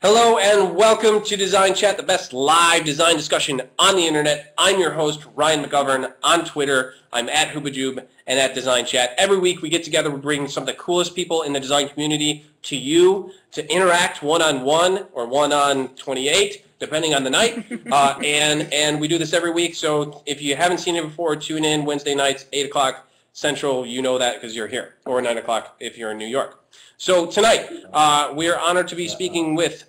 Hello and welcome to DesignChat, the best live design discussion on the internet. I'm your host, Ryan McGovern, on Twitter. I'm at Hoobajoob and at DesignChat. Every week we get together, we bring some of the coolest people in the design community to you to interact one-on-one or one-on-28, depending on the night. And we do this every week, so if you haven't seen it before, tune in Wednesday nights, 8 o'clock Central. You know that because you're here, or 9 o'clock if you're in New York. So tonight, we are honored to be speaking with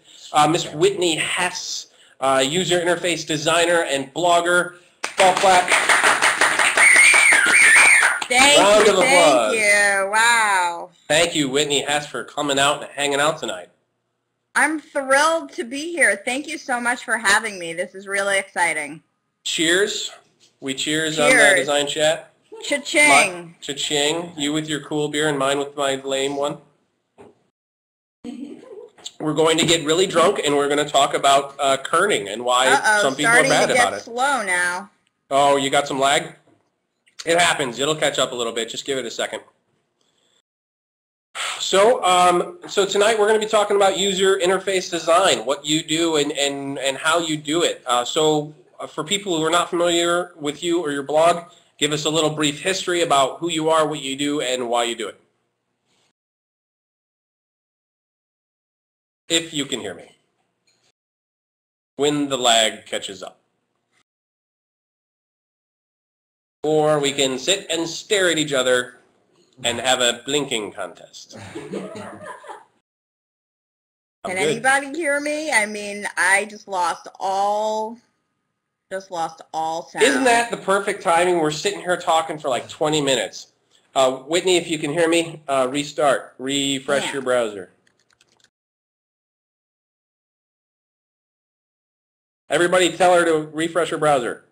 Miss Whitney Hess, user interface designer and blogger. Ball clap. Thank you. Wow. Thank you, Whitney Hess, for coming out and hanging out tonight. I'm thrilled to be here. Thank you so much for having me. This is really exciting. Cheers. We cheers. On the Design Chat. Cha-ching. Cha-ching. You with your cool beer and mine with my lame one. We're going to get really drunk, and we're going to talk about kerning and why some people are bad about it. Slow now. Oh, you got some lag? It happens. It'll catch up a little bit. Just give it a second. So tonight we're going to be talking about user interface design, what you do and how you do it. So for people who are not familiar with you or your blog, give us a little brief history about who you are, what you do, and why you do it. If you can hear me, when the lag catches up. Or we can sit and stare at each other and have a blinking contest. Can anybody hear me? I mean, I just lost all sound. Isn't that the perfect timing? We're sitting here talking for like 20 minutes. Whitney, if you can hear me, refresh your browser. Everybody tell her to refresh her browser.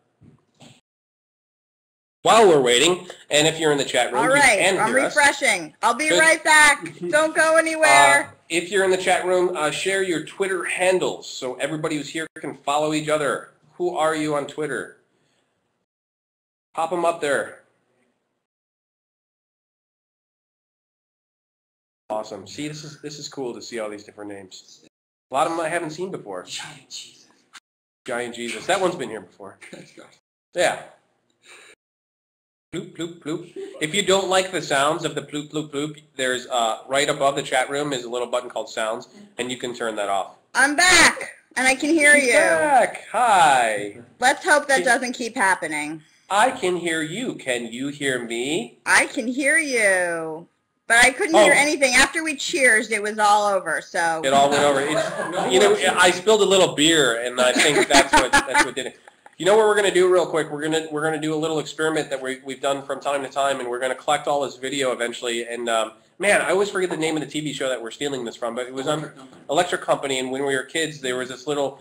While we're waiting, and if you're in the chat room, all right, you can I'm hear refreshing. I'll be right back. Don't go anywhere. If you're in the chat room, share your Twitter handles so everybody who's here can follow each other. Who are you on Twitter? Pop them up there. Awesome. See, this is cool to see all these different names. A lot of them I haven't seen before. Giant Jesus. That one's been here before. Yeah. Bloop, bloop, bloop. If you don't like the sounds of the bloop, bloop, bloop, there's right above the chat room is a little button called sounds, and you can turn that off. I'm back, and I can hear you. Back. Hi. Let's hope that doesn't keep happening. I can hear you. Can you hear me? I can hear you. But I couldn't hear anything. After we cheersed, it was all over. So it all went over. You know, I spilled a little beer, and I think that's what did it. You know what we're going to do real quick? We're going to do a little experiment that we've done from time to time, and we're going to collect all this video eventually. And man, I always forget the name of the TV show that we're stealing this from, but it was on Electric Company. And when we were kids, there was this little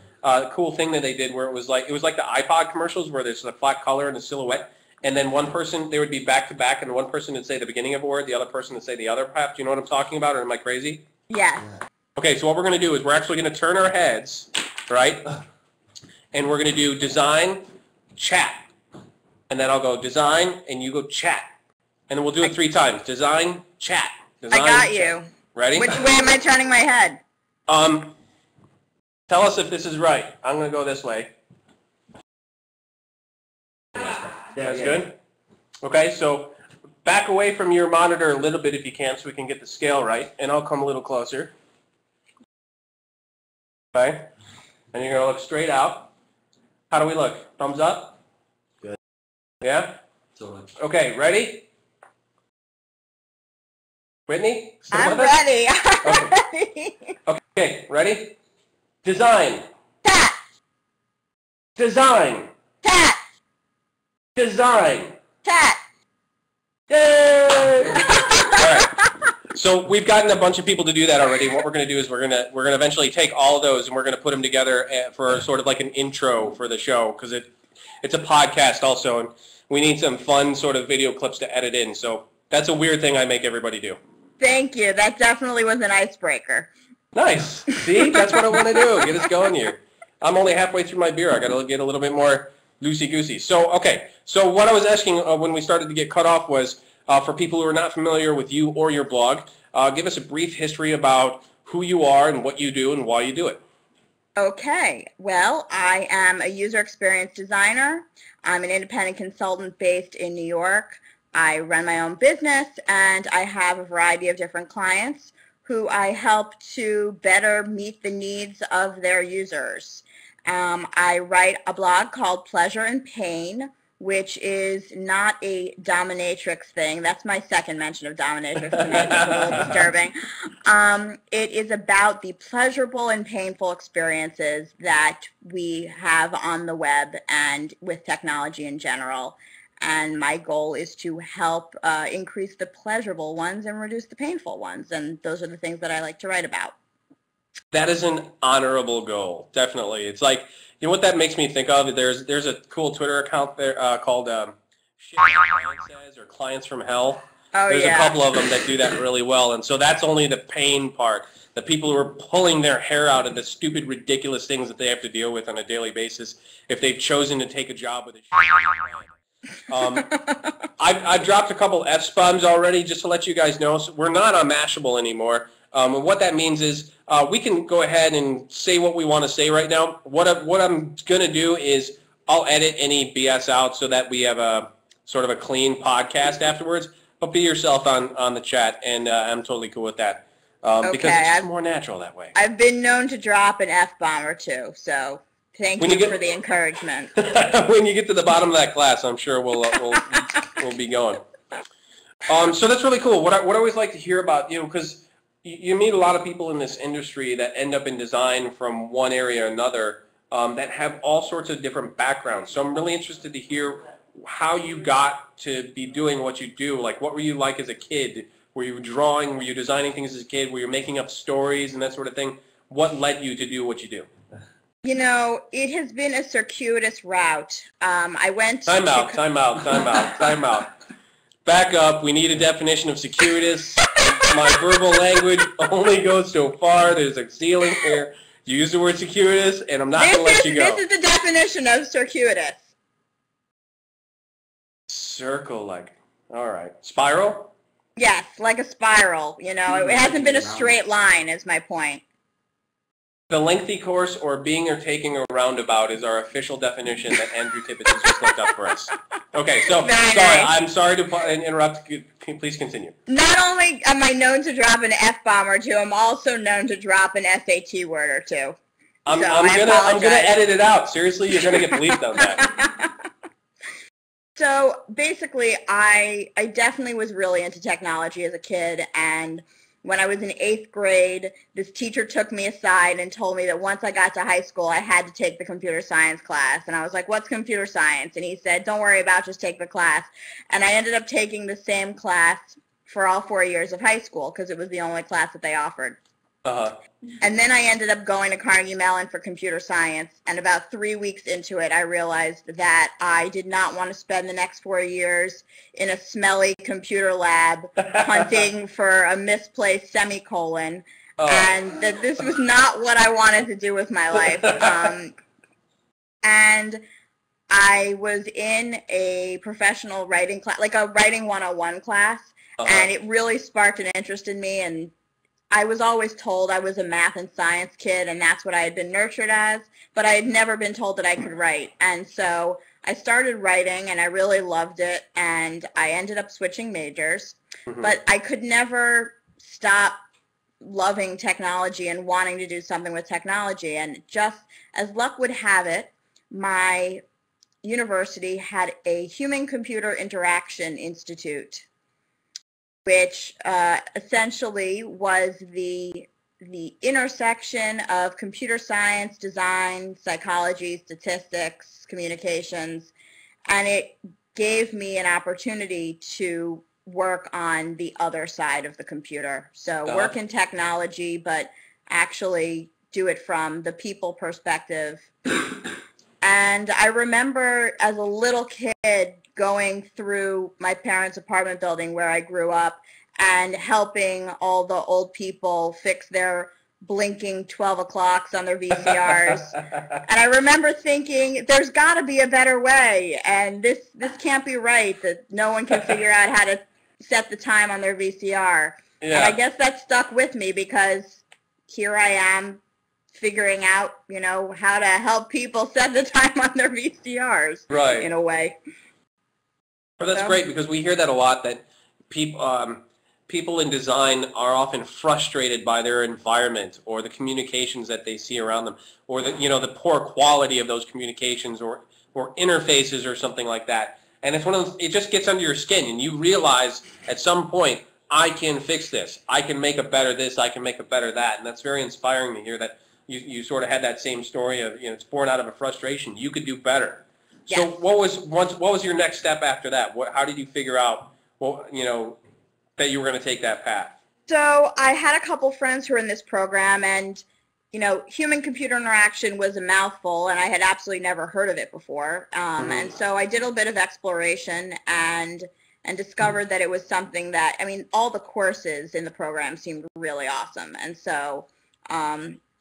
cool thing that they did where it was like the iPod commercials where there's a flat color and a silhouette. And then one person, they would be back to back, and one person would say the beginning of a word, the other person would say the other half. Do you know what I'm talking about, or am I crazy? Yeah. Okay, so what we're going to do is we're actually going to turn our heads, right? And we're going to do design, chat. And then I'll go design, and you go chat. And then we'll do it 3 times. Design, chat. Design, I got you. Ready? Which way am I turning my head? Tell us if this is right. I'm going to go this way. That's good? Okay, so back away from your monitor a little bit if you can so we can get the scale right, and I'll come a little closer. Okay, and you're going to look straight out. How do we look? Thumbs up? Good. Yeah? Okay, ready? Whitney? I'm ready. Okay. Okay, ready? Design. Chat. Design. Chat. Design. Chat. Yay! All right. So we've gotten a bunch of people to do that already. What we're going to do is we're going to eventually take all of those and we're going to put them together for sort of like an intro for the show because it's a podcast also, and we need some fun sort of video clips to edit in. So that's a weird thing I make everybody do. Thank you. That definitely was an icebreaker. Nice. See, that's what I want to do. Get us going here. I'm only halfway through my beer. I got to get a little bit more loosey-goosey. So, okay. So what I was asking when we started to get cut off was, for people who are not familiar with you or your blog, give us a brief history about who you are and what you do and why you do it. Okay, well, I am a user experience designer. I'm an independent consultant based in New York. I run my own business, and I have a variety of different clients who I help to better meet the needs of their users. I write a blog called Pleasure and Pain, which is not a dominatrix thing. That's my second mention of dominatrix tonight. That's a little disturbing. It is about the pleasurable and painful experiences that we have on the web and with technology in general. And my goal is to help increase the pleasurable ones and reduce the painful ones. And those are the things that I like to write about. That is an honorable goal, definitely. It's like, you know what that makes me think of? There's a cool Twitter account there called Shit Client Says or Clients from Hell. Oh, There's yeah. a couple of them that do that really well. And so that's only the pain part. The people who are pulling their hair out of the stupid, ridiculous things that they have to deal with on a daily basis if they've chosen to take a job with a shit client. I've dropped a couple F-bombs already just to let you guys know. So we're not on Mashable anymore. And what that means is we can go ahead and say what we want to say right now. What I'm going to do is I'll edit any BS out so that we have a sort of a clean podcast afterwards. But be yourself on the chat, and I'm totally cool with that because it's just more natural that way. I've been known to drop an F-bomb or two, so thank you for the encouragement. When you get to the bottom of that class, I'm sure we'll be going. So that's really cool. What I always like to hear about, because you meet a lot of people in this industry that end up in design from one area or another that have all sorts of different backgrounds. So I'm really interested to hear how you got to be doing what you do. Like, what were you like as a kid? Were you drawing? Were you designing things as a kid? Were you making up stories and that sort of thing? What led you to do what you do? It has been a circuitous route. I went Time out. Back up. We need a definition of circuitous. My verbal language only goes so far. There's a ceiling here. You use the word circuitous, and I'm not going to let you go. This is the definition of circuitous. Circle-like. All right. Spiral? Yes, like a spiral. It hasn't been a straight line is my point. The lengthy course or being or taking a roundabout is our official definition that Andrew Tippett has just looked up for us. Okay, so I'm sorry to interrupt. Please continue. Not only am I known to drop an F-bomb or two, I'm also known to drop an SAT word or two. I'm gonna edit it out. Seriously, you're gonna get bleeped on that. So basically, I definitely was really into technology as a kid, and when I was in 8th grade, this teacher took me aside and told me that once I got to high school, I had to take the computer science class. And I was like, what's computer science? And he said, don't worry about it, just take the class. And I ended up taking the same class for all 4 years of high school because it was the only class that they offered. Uh-huh. And then I ended up going to Carnegie Mellon for computer science, and about 3 weeks into it, I realized that I did not want to spend the next 4 years in a smelly computer lab hunting for a misplaced semicolon, and that this was not what I wanted to do with my life. And I was in a professional writing class, like a writing 101 class, and it really sparked an interest in me, and I was always told I was a math and science kid, and that's what I had been nurtured as, but I had never been told that I could write. And so I started writing, and I really loved it, and I ended up switching majors. Mm-hmm. But I could never stop loving technology and wanting to do something with technology. And just as luck would have it, my university had a Human-Computer Interaction Institute, which essentially was the intersection of computer science, design, psychology, statistics, communications, and it gave me an opportunity to work on the other side of the computer. So work in technology, but actually do it from the people perspective. And I remember as a little kid going through my parents' apartment building where I grew up and helping all the old people fix their blinking 12 o'clocks on their VCRs. And I remember thinking, there's got to be a better way, and this can't be right, that no one can figure out how to set the time on their VCR. Yeah. And I guess that stuck with me because here I am figuring out, you know, how to help people set the time on their VCRs, right. in a way. Well, that's great, because we hear that a lot, that people in design are often frustrated by their environment or the communications that they see around them, or the poor quality of those communications or interfaces or something like that. And it's one of those, it just gets under your skin, and you realize at some point, I can fix this. I can make a better this. I can make a better that. And that's very inspiring to hear that you sort of had that same story of, it's born out of a frustration. You could do better. Yes. So what was your next step after that? How did you figure out, that you were going to take that path? So I had a couple friends who were in this program, and human-computer interaction was a mouthful, and I had absolutely never heard of it before. And so I did a bit of exploration and discovered that it was something that, all the courses in the program seemed really awesome. And so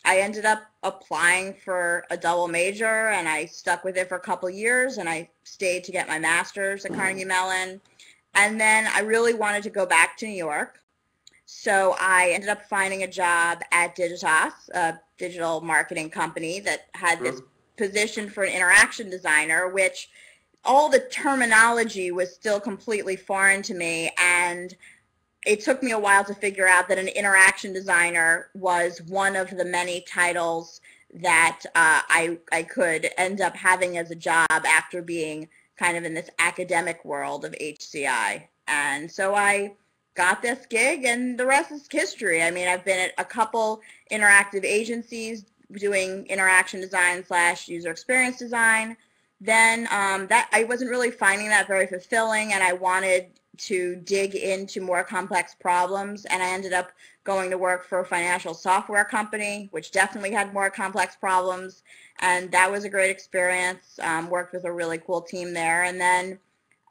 I ended up applying for a double major, and I stuck with it for a couple years, and I stayed to get my master's at Carnegie Mellon. And then I really wanted to go back to New York. So I ended up finding a job at Digitas, a digital marketing company that had this position for an interaction designer, which all the terminology was still completely foreign to me, and it took me a while to figure out that an interaction designer was one of the many titles that I could end up having as a job after being kind of in this academic world of HCI. And so I got this gig, and the rest is history. I've been at a couple interactive agencies doing interaction design / user experience design. Then that I wasn't really finding that very fulfilling, and I wanted to dig into more complex problems, and I ended up going to work for a financial software company, which definitely had more complex problems, and that was a great experience. Worked with a really cool team there, and then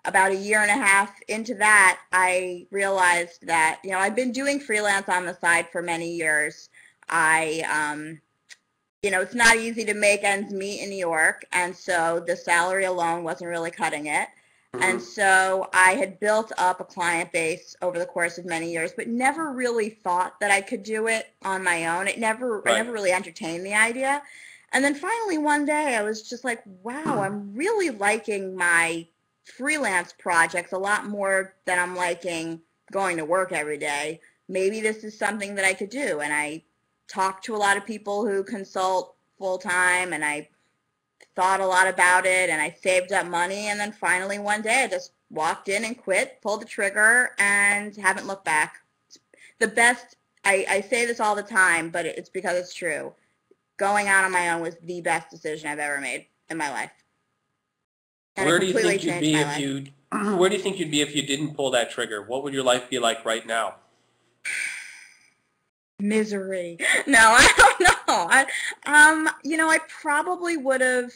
about a year and a half into that, I realized that, I've been doing freelance on the side for many years. It's not easy to make ends meet in New York, and so the salary alone wasn't really cutting it. And so I had built up a client base over the course of many years, but never really thought that I could do it on my own. I never really entertained the idea. And then finally one day I was just like, wow, I'm really liking my freelance projects a lot more than I'm liking going to work every day. Maybe this is something that I could do. And I talked to a lot of people who consult full-time, and I thought a lot about it, and I saved up money, and then finally one day I just walked in and quit, pulled the trigger, and haven't looked back. The best, I say this all the time, but it's because it's true. Going out on my own was the best decision I've ever made in my life. And where do you think you'd be if you didn't pull that trigger? What would your life be like right now? Misery. No, I don't know. I probably would have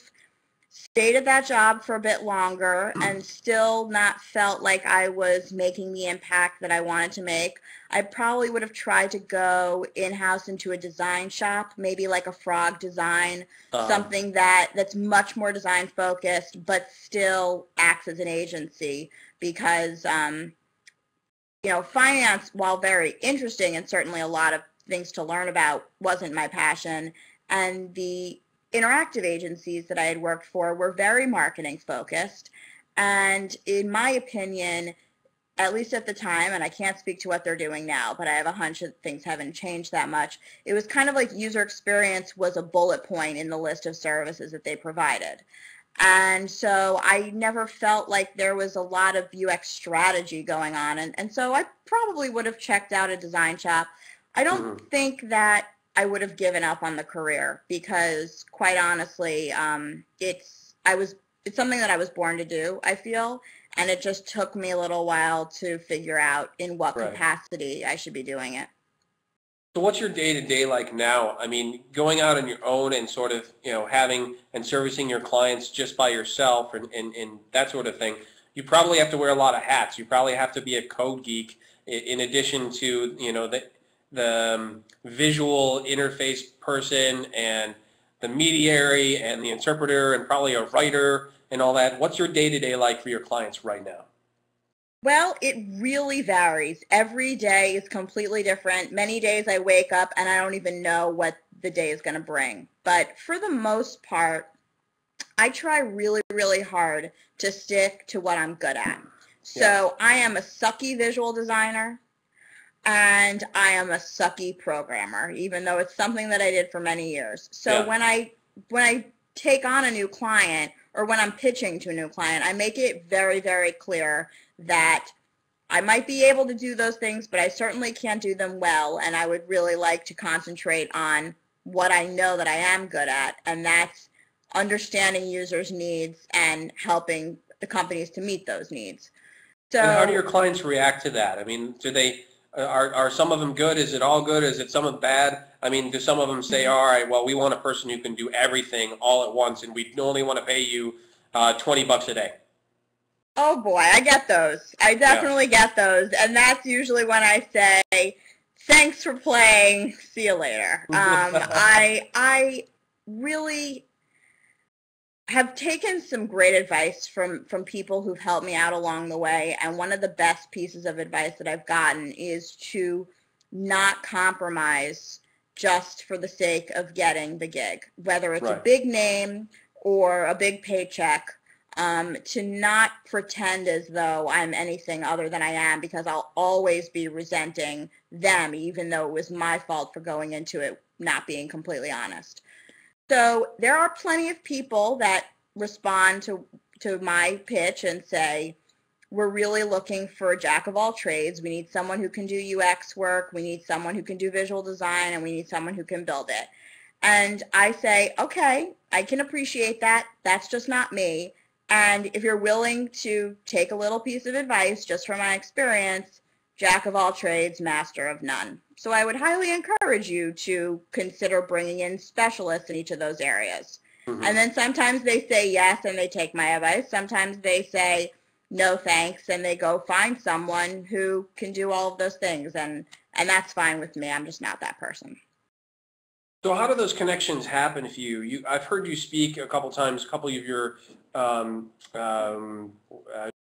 stayed at that job for a bit longer and still not felt like I was making the impact that I wanted to make. I probably would have tried to go in-house into a design shop, maybe like a Frog Design, something that's much more design focused, but still acts as an agency, because finance, while very interesting and certainly a lot of things to learn about, wasn't my passion. And the interactive agencies that I had worked for were very marketing focused. And in my opinion, at least at the time, and I can't speak to what they're doing now, but I have a hunch that things haven't changed that much, it was kind of like user experience was a bullet point in the list of services that they provided. And so I never felt like there was a lot of UX strategy going on. And so I probably would have checked out a design shop. I don't think that I would have given up on the career, because quite honestly, it's something that I was born to do, I feel, and it just took me a little while to figure out in what capacity I should be doing it. So what's your day-to-day like now? Going out on your own and sort of, having and servicing your clients just by yourself and that sort of thing, you probably have to wear a lot of hats. You probably have to be a code geek in addition to, the visual interface person and the mediary and the interpreter and probably a writer and all that. What's your day-to-day like for your clients right now? Well, it really varies. Every day is completely different. Many days I wake up and I don't even know what the day is going to bring. But for the most part, I try really, really hard to stick to what I'm good at. So I am a sucky visual designer and I am a sucky programmer, even though it's something that I did for many years. So when I take on a new client or when I'm pitching to a new client, I make it very, very clear that I might be able to do those things, but I certainly can't do them well, and I would really like to concentrate on what I know that I am good at, and that's understanding users' needs and helping the companies to meet those needs. So, and how do your clients react to that? I mean, do they are some of them good? Is it all good? Is it some of them bad? I mean, do some of them say, all right, well, we want a person who can do everything all at once, and we only want to pay you $20 a day? Oh boy, I get those. I definitely get those, and that's usually when I say, "Thanks for playing. See you later." I really have taken some great advice from people who've helped me out along the way, and one of the best pieces of advice that I've gotten is to not compromise just for the sake of getting the gig, whether it's a big name or a big paycheck. To not pretend as though I'm anything other than I am, because I'll always be resenting them, even though it was my fault for going into it not being completely honest. So there are plenty of people that respond to my pitch and say, we're really looking for a jack of all trades. We need someone who can do UX work. We need someone who can do visual design, and we need someone who can build it. And I say, okay, I can appreciate that. That's just not me. And if you're willing to take a little piece of advice, just from my experience, jack of all trades, master of none. So I would highly encourage you to consider bringing in specialists in each of those areas. And then sometimes they say yes and they take my advice. Sometimes they say no thanks and they go find someone who can do all of those things. And that's fine with me. I'm just not that person. So how do those connections happen for you? I've heard you speak a couple times, a couple of your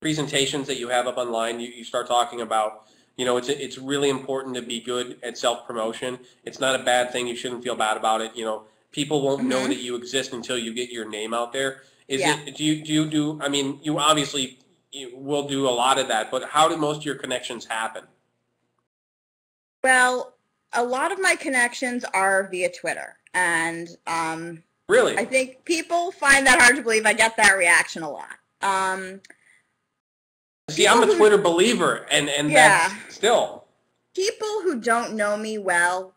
presentations that you have up online. You start talking about, you know, it's really important to be good at self-promotion. It's not a bad thing. You shouldn't feel bad about it. You know, people won't know that you exist until you get your name out there. Do you do, I mean, you obviously will do a lot of that, but how do most of your connections happen? Well, a lot of my connections are via Twitter, and really, I think people find that hard to believe. I get that reaction a lot. See, I'm a Twitter believer, and that's still. People who don't know me well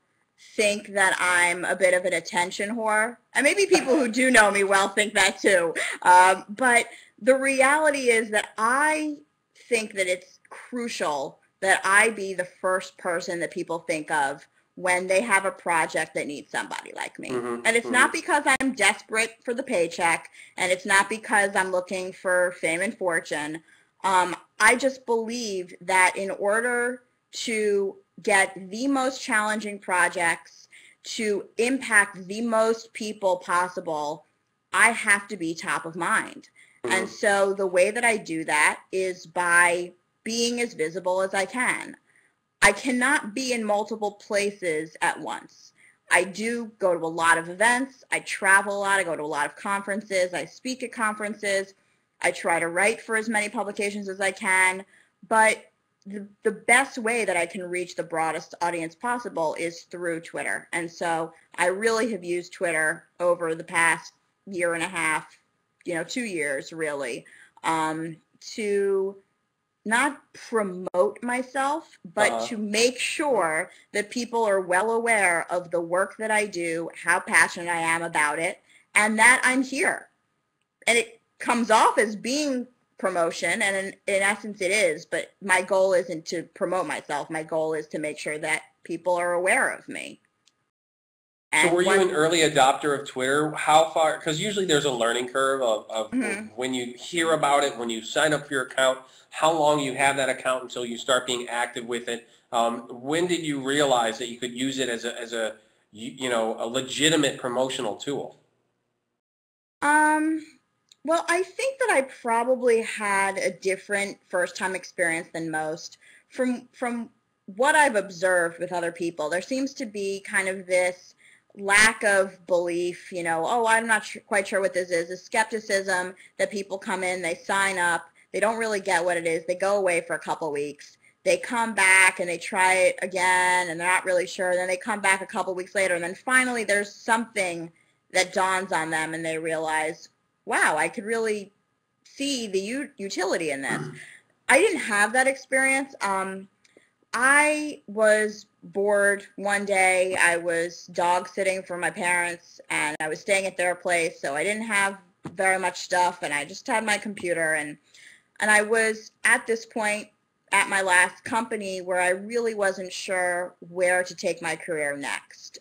think that I'm a bit of an attention whore, and maybe people who do know me well think that too. But the reality is that I think that it's crucial that I be the first person that people think of when they have a project that needs somebody like me. And it's not because I'm desperate for the paycheck, and it's not because I'm looking for fame and fortune. I just believe that in order to get the most challenging projects, to impact the most people possible, I have to be top of mind. And so the way that I do that is by being as visible as I can. I cannot be in multiple places at once. I do go to a lot of events. I travel a lot. I go to a lot of conferences. I speak at conferences. I try to write for as many publications as I can. But the best way that I can reach the broadest audience possible is through Twitter. And so I really have used Twitter over the past year and a half, 2 years really, to not promote myself, but to make sure that people are well aware of the work that I do, how passionate I am about it, and that I'm here. And it comes off as being promotion, and in essence it is, but my goal isn't to promote myself. My goal is to make sure that people are aware of me. And so were you an early adopter of Twitter? How far, because usually there's a learning curve of when you hear about it, when you sign up for your account, how long you have that account until you start being active with it. When did you realize that you could use it as a a legitimate promotional tool? Well, I think that I probably had a different first-time experience than most. From what I've observed with other people, there seems to be kind of this lack of belief, oh, I'm not quite sure what this is, a skepticism that people come in, they sign up, they don't really get what it is, they go away for a couple weeks, they come back and they try it again and they're not really sure, then they come back a couple weeks later, and then finally there's something that dawns on them and they realize, wow, I could really see the utility in this. I didn't have that experience. I was bored one day. I was dog sitting for my parents, and I was staying at their place, so I didn't have very much stuff, and I just had my computer, and I was at this point at my last company where I really wasn't sure where to take my career next.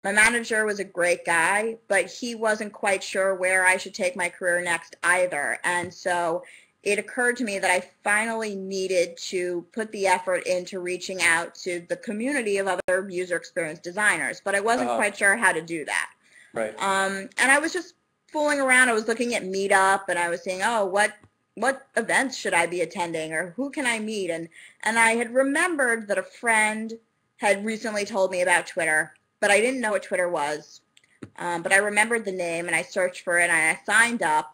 My manager was a great guy, but he wasn't quite sure where I should take my career next either. And so it occurred to me that I finally needed to put the effort into reaching out to the community of other user experience designers, but I wasn't quite sure how to do that. Right. And I was just fooling around. I was looking at Meetup, and I was saying, oh, what events should I be attending, or who can I meet? And I had remembered that a friend had recently told me about Twitter, but I didn't know what Twitter was. But I remembered the name, and I searched for it, and I signed up.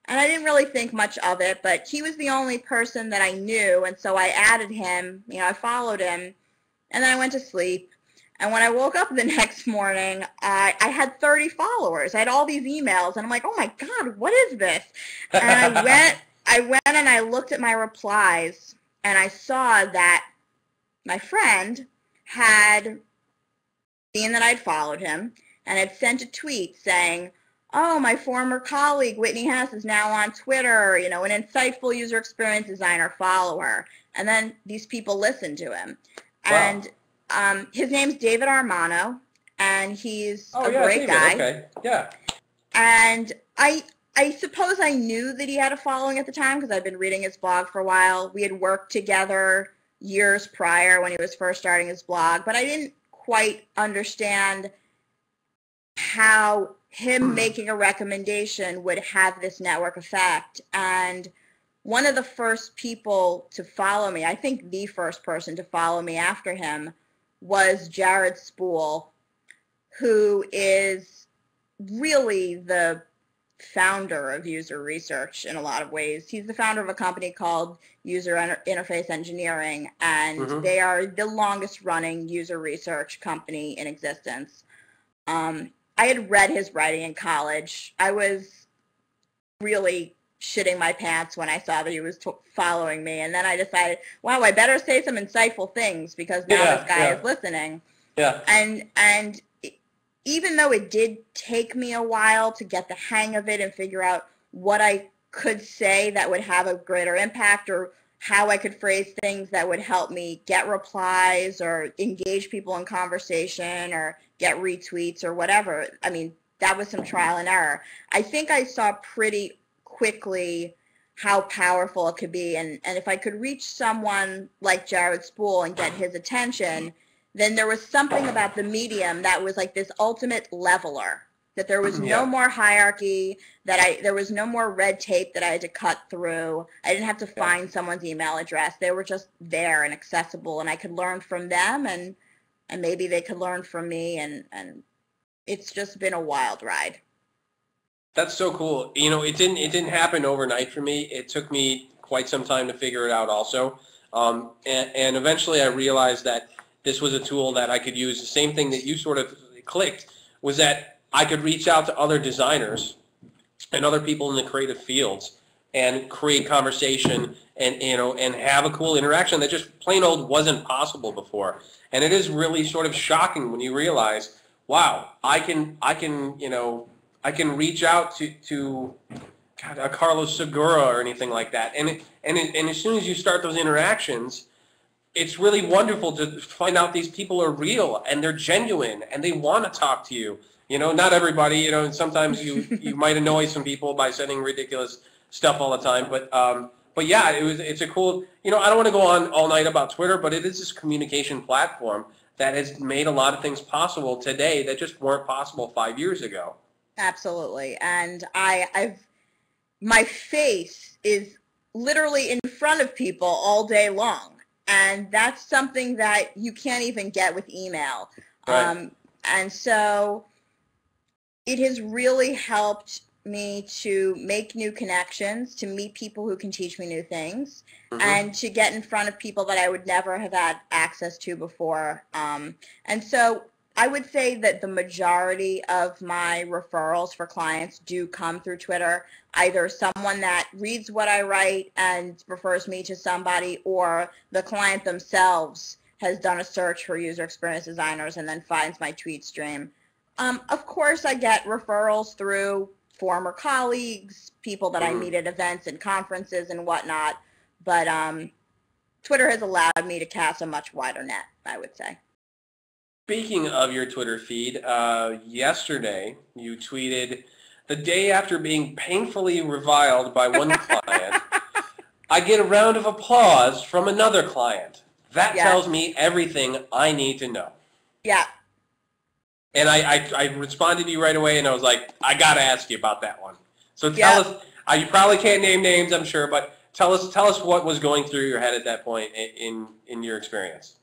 And I didn't really think much of it, but he was the only person that I knew, and so I added him. I followed him, and then I went to sleep. And when I woke up the next morning, I had 30 followers. I had all these emails, and I'm like, oh my God, what is this? And I went and I looked at my replies, and I saw that my friend had seen that I'd followed him and had sent a tweet saying, oh, my former colleague, Whitney Hess, is now on Twitter, an insightful user experience designer, follower. And then these people listened to him. Wow. And his name's David Armano, and he's a great guy. Okay. Yeah. And I suppose I knew that he had a following at the time because I'd been reading his blog for a while. We had worked together years prior when he was first starting his blog, but I didn't quite understand how him making a recommendation would have this network effect. And one of the first people to follow me, I think the first person to follow me after him, was Jared Spool, who is really the founder of user research in a lot of ways. He's the founder of a company called User Interface Engineering, and they are the longest running user research company in existence. I had read his writing in college. I was really shitting my pants when I saw that he was following me, and then I decided, wow, I better say some insightful things because now this guy is listening. Yeah. And even though it did take me a while to get the hang of it and figure out what I could say that would have a greater impact, or how I could phrase things that would help me get replies or engage people in conversation or get retweets or whatever. I mean, that was some trial and error. I think I saw pretty quickly how powerful it could be. And if I could reach someone like Jared Spool and get his attention, then there was something about the medium that was like this ultimate leveler, that there was no more hierarchy, that there was no more red tape that I had to cut through. I didn't have to find someone's email address. They were just there and accessible, and I could learn from them, and maybe they could learn from me, and it's just been a wild ride. That's so cool. It didn't happen overnight for me. It took me quite some time to figure it out also. And eventually I realized that this was a tool that I could use. The same thing that you sort of clicked was that I could reach out to other designers and other people in the creative fields and create conversation and have a cool interaction that just plain old wasn't possible before. And it is really sort of shocking when you realize, wow, I can reach out to a Carlos Segura or anything like that. And as soon as you start those interactions, it's really wonderful to find out these people are real and they're genuine and they want to talk to you. Not everybody, and sometimes you might annoy some people by sending ridiculous stuff all the time. But yeah, it's a cool, I don't want to go on all night about Twitter, but it is this communication platform that has made a lot of things possible today that just weren't possible 5 years ago. Absolutely. And my face is literally in front of people all day long. And that's something that you can't even get with email. Right. And so it has really helped me to make new connections, to meet people who can teach me new things, and to get in front of people that I would never have had access to before. And so I would say that the majority of my referrals for clients do come through Twitter, either someone that reads what I write and refers me to somebody, or the client themselves has done a search for user experience designers and then finds my tweet stream. Of course, I get referrals through former colleagues, people that I meet at events and conferences and whatnot, but Twitter has allowed me to cast a much wider net, I would say. Speaking of your Twitter feed, yesterday you tweeted, "The day after being painfully reviled by one client, I get a round of applause from another client. That tells me everything I need to know." Yeah. And I responded to you right away, and I was like, I got to ask you about that one. So tell us, you probably can't name names, I'm sure, but tell us what was going through your head at that point in your experience.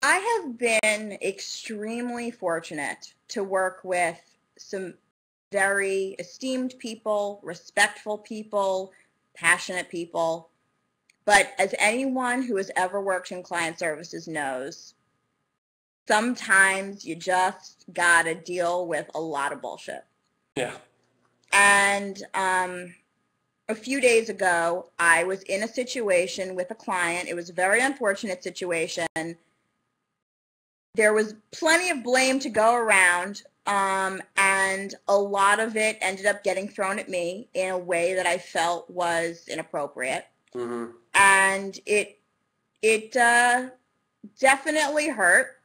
I have been extremely fortunate to work with some very esteemed people, respectful people, passionate people. But as anyone who has ever worked in client services knows, sometimes you just gotta deal with a lot of bullshit. Yeah. And a few days ago, I was in a situation with a client. It was a very unfortunate situation. There was plenty of blame to go around, and a lot of it ended up getting thrown at me in a way that I felt was inappropriate. And it definitely hurt.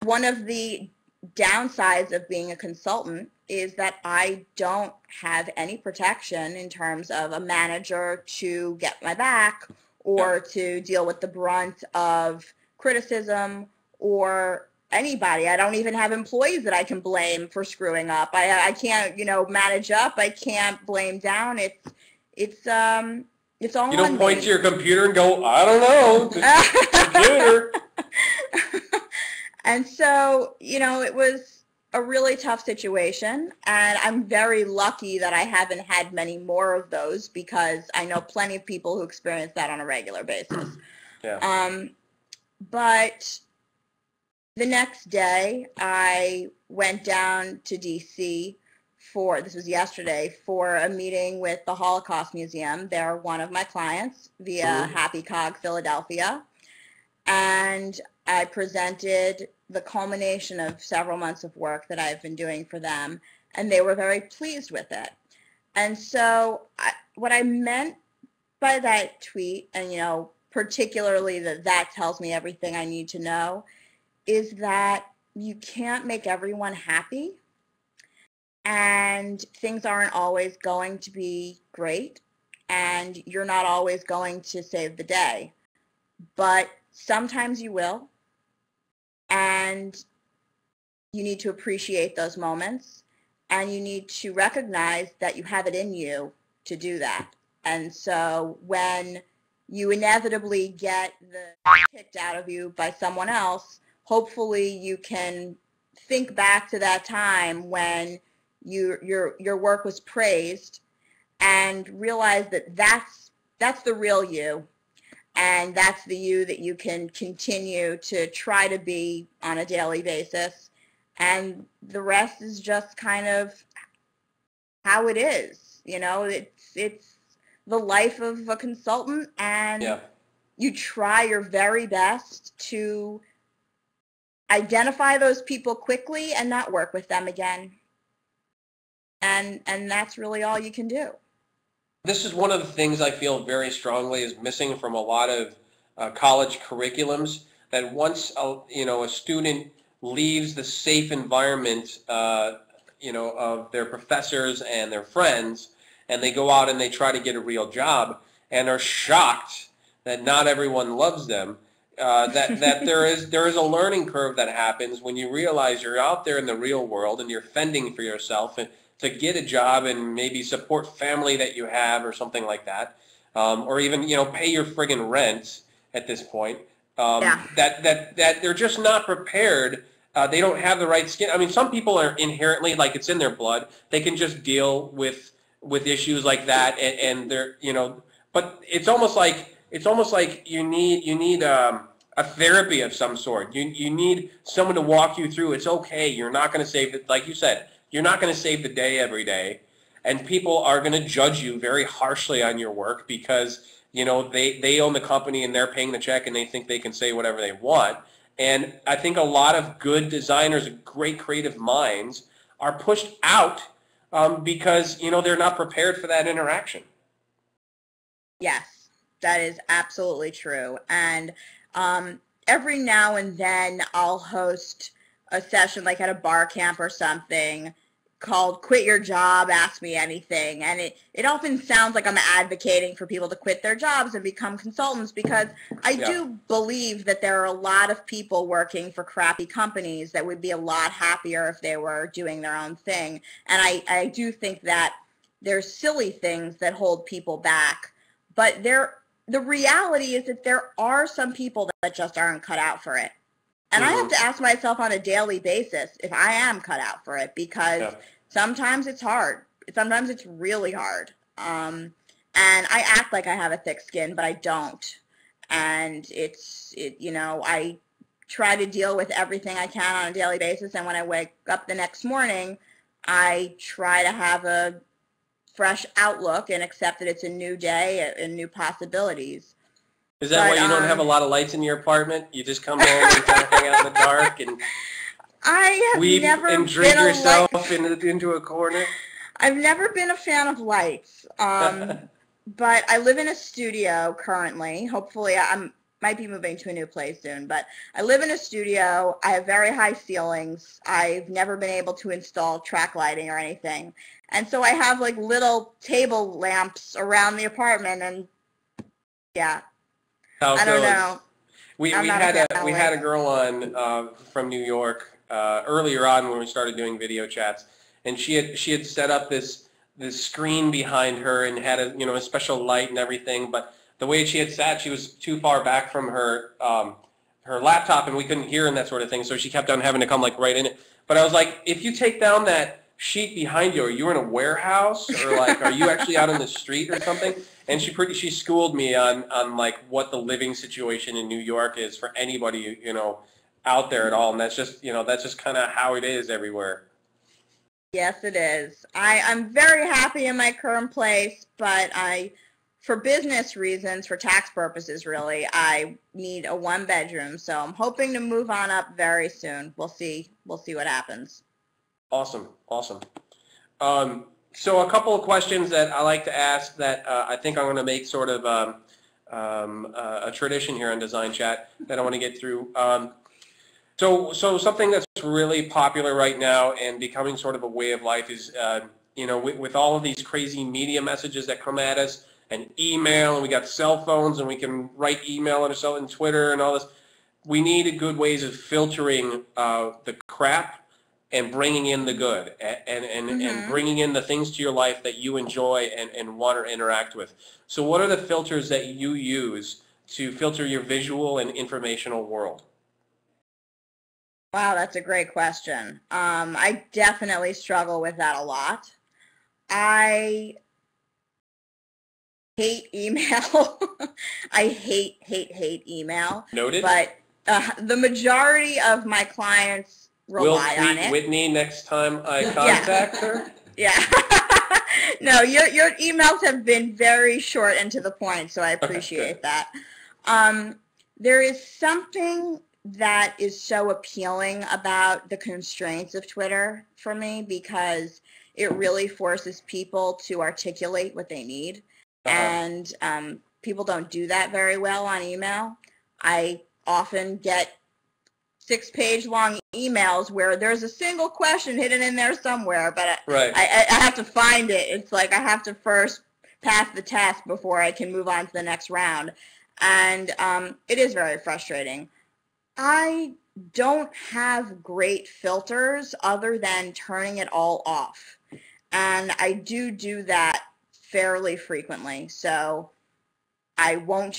One of the downsides of being a consultant is that I don't have any protection in terms of a manager to get my back or to deal with the brunt of criticism or anybody. I don't even have employees that I can blame for screwing up. I can't, manage up. I can't blame down. It's all You don't on point me. to your computer and go, I don't know, computer. And so, it was a really tough situation, and I'm very lucky that I haven't had many more of those because I know plenty of people who experience that on a regular basis. But the next day, I went down to D.C. this was yesterday, for a meeting with the Holocaust Museum. They're one of my clients via Happy Cog Philadelphia. And I presented the culmination of several months of work that I've been doing for them, and they were very pleased with it. And so what I meant by that tweet, and particularly that tells me everything I need to know, is that you can't make everyone happy, and things aren't always going to be great, and you're not always going to save the day. But sometimes you will, and you need to appreciate those moments, and you need to recognize that you have it in you to do that. And so when you inevitably get the kicked out of you by someone else, hopefully you can think back to that time when your work was praised and realize that that's the real you. And that's the you that you can continue to try to be on a daily basis. And the rest is just kind of how it is. It's the life of a consultant, and you try your very best to identify those people quickly and not work with them again. And that's really all you can do. This is one of the things I feel very strongly is missing from a lot of college curriculums, that once a student leaves the safe environment of their professors and their friends, and they go out and they try to get a real job and are shocked that not everyone loves them, that there is a learning curve that happens when you realize you're out there in the real world and you're fending for yourself and to get a job and maybe support family that you have or something like that, or even pay your friggin' rent at this point. Yeah. That they're just not prepared. They don't have the right skin. I mean, some people are inherently, like, it's in their blood. They can just deal with issues like that, and they're But it's almost like you need a therapy of some sort. You need someone to walk you through. It's okay. You're not going to save it, like you said. You're not going to save the day every day, and people are going to judge you very harshly on your work because they own the company and they're paying the check and they think they can say whatever they want. And I think a lot of good designers, great creative minds, are pushed out because they're not prepared for that interaction. Yes, that is absolutely true. And every now and then I'll host a session like at a bar camp or something called Quit Your Job, Ask Me Anything. And it often sounds like I'm advocating for people to quit their jobs and become consultants because I do believe that there are a lot of people working for crappy companies that would be a lot happier if they were doing their own thing. And I do think that there's silly things that hold people back. But the reality is that there are some people that just aren't cut out for it. And I have to ask myself on a daily basis if I am cut out for it because sometimes it's hard. Sometimes it's really hard. And I act like I have a thick skin, but I don't. And I try to deal with everything I can on a daily basis. And when I wake up the next morning, I try to have a fresh outlook and accept that it's a new day and new possibilities. Is that why you don't have a lot of lights in your apartment? You just come home and kind of hang out in the dark and weep and drink yourself into a corner? I've never been a fan of lights, but I live in a studio currently. Hopefully, I might be moving to a new place soon, but I live in a studio. I have very high ceilings. I've never been able to install track lighting or anything. And so I have like little table lamps around the apartment and I don't know. We had a girl on from New York earlier on when we started doing video chats, and she had set up this screen behind her and had a special light and everything. But the way she had sat, she was too far back from her laptop, and we couldn't hear her and that sort of thing. So she kept on having to come like right in it. But I was like, if you take down that sheet behind you, are you in a warehouse or like are you actually out on the street or something? And she schooled me on like what the living situation in New York is for anybody out there at all, and that's just kind of how it is everywhere. Yes, it is. I'm very happy in my current place, but for business reasons, for tax purposes really, I need a 1-bedroom. So I'm hoping to move on up very soon. We'll see what happens. Awesome. So a couple of questions that I like to ask that I think I'm going to make sort of a tradition here on Design Chat that I want to get through. So something that's really popular right now and becoming sort of a way of life is, with all of these crazy media messages that come at us and email, and we got cell phones and we can write email and so and Twitter and all this. We need good ways of filtering the crap and bringing in the good and bringing in the things to your life that you enjoy and want to interact with. So what are the filters that you use to filter your visual and informational world? Wow, that's a great question. I definitely struggle with that a lot. I hate email. I hate email. Noted. But the majority of my clients rely on it. Whitney next time I contact her? Yeah. No, your emails have been very short and to the point, so I appreciate that. There is something that is so appealing about the constraints of Twitter for me because it really forces people to articulate what they need. And people don't do that very well on email. I often get 6-page long emails where there's a single question hidden in there somewhere, but I have to find it. It's like I have to first pass the test before I can move on to the next round. and it is very frustrating. I don't have great filters other than turning it all off, and I do that fairly frequently. So I won't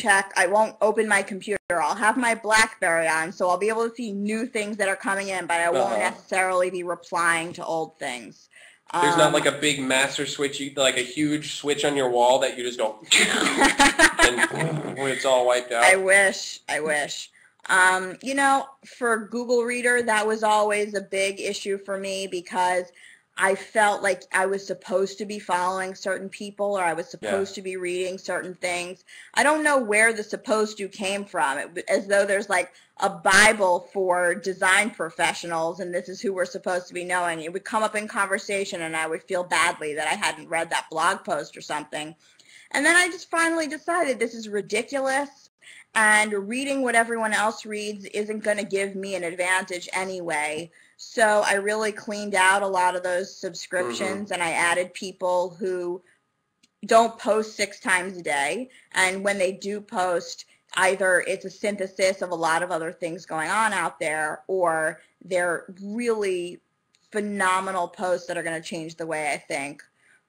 open my computer. I'll have my BlackBerry on, so I'll be able to see new things that are coming in, but I won't necessarily be replying to old things. There's not like a big master switch, like a huge switch on your wall that you just go, and it's all wiped out. I wish. You know, for Google Reader, that was always a big issue for me because I felt like I was supposed to be following certain people or I was supposed to be reading certain things. I don't know where the supposed to came from. As though there's like a Bible for design professionals and this is who we're supposed to be knowing. It would come up in conversation and I would feel badly that I hadn't read that blog post or something. And then I just finally decided this is ridiculous and reading what everyone else reads isn't going to give me an advantage anyway. So I really cleaned out a lot of those subscriptions and I added people who don't post 6 times a day. And when they do post, either it's a synthesis of a lot of other things going on out there or they're really phenomenal posts that are going to change the way I think.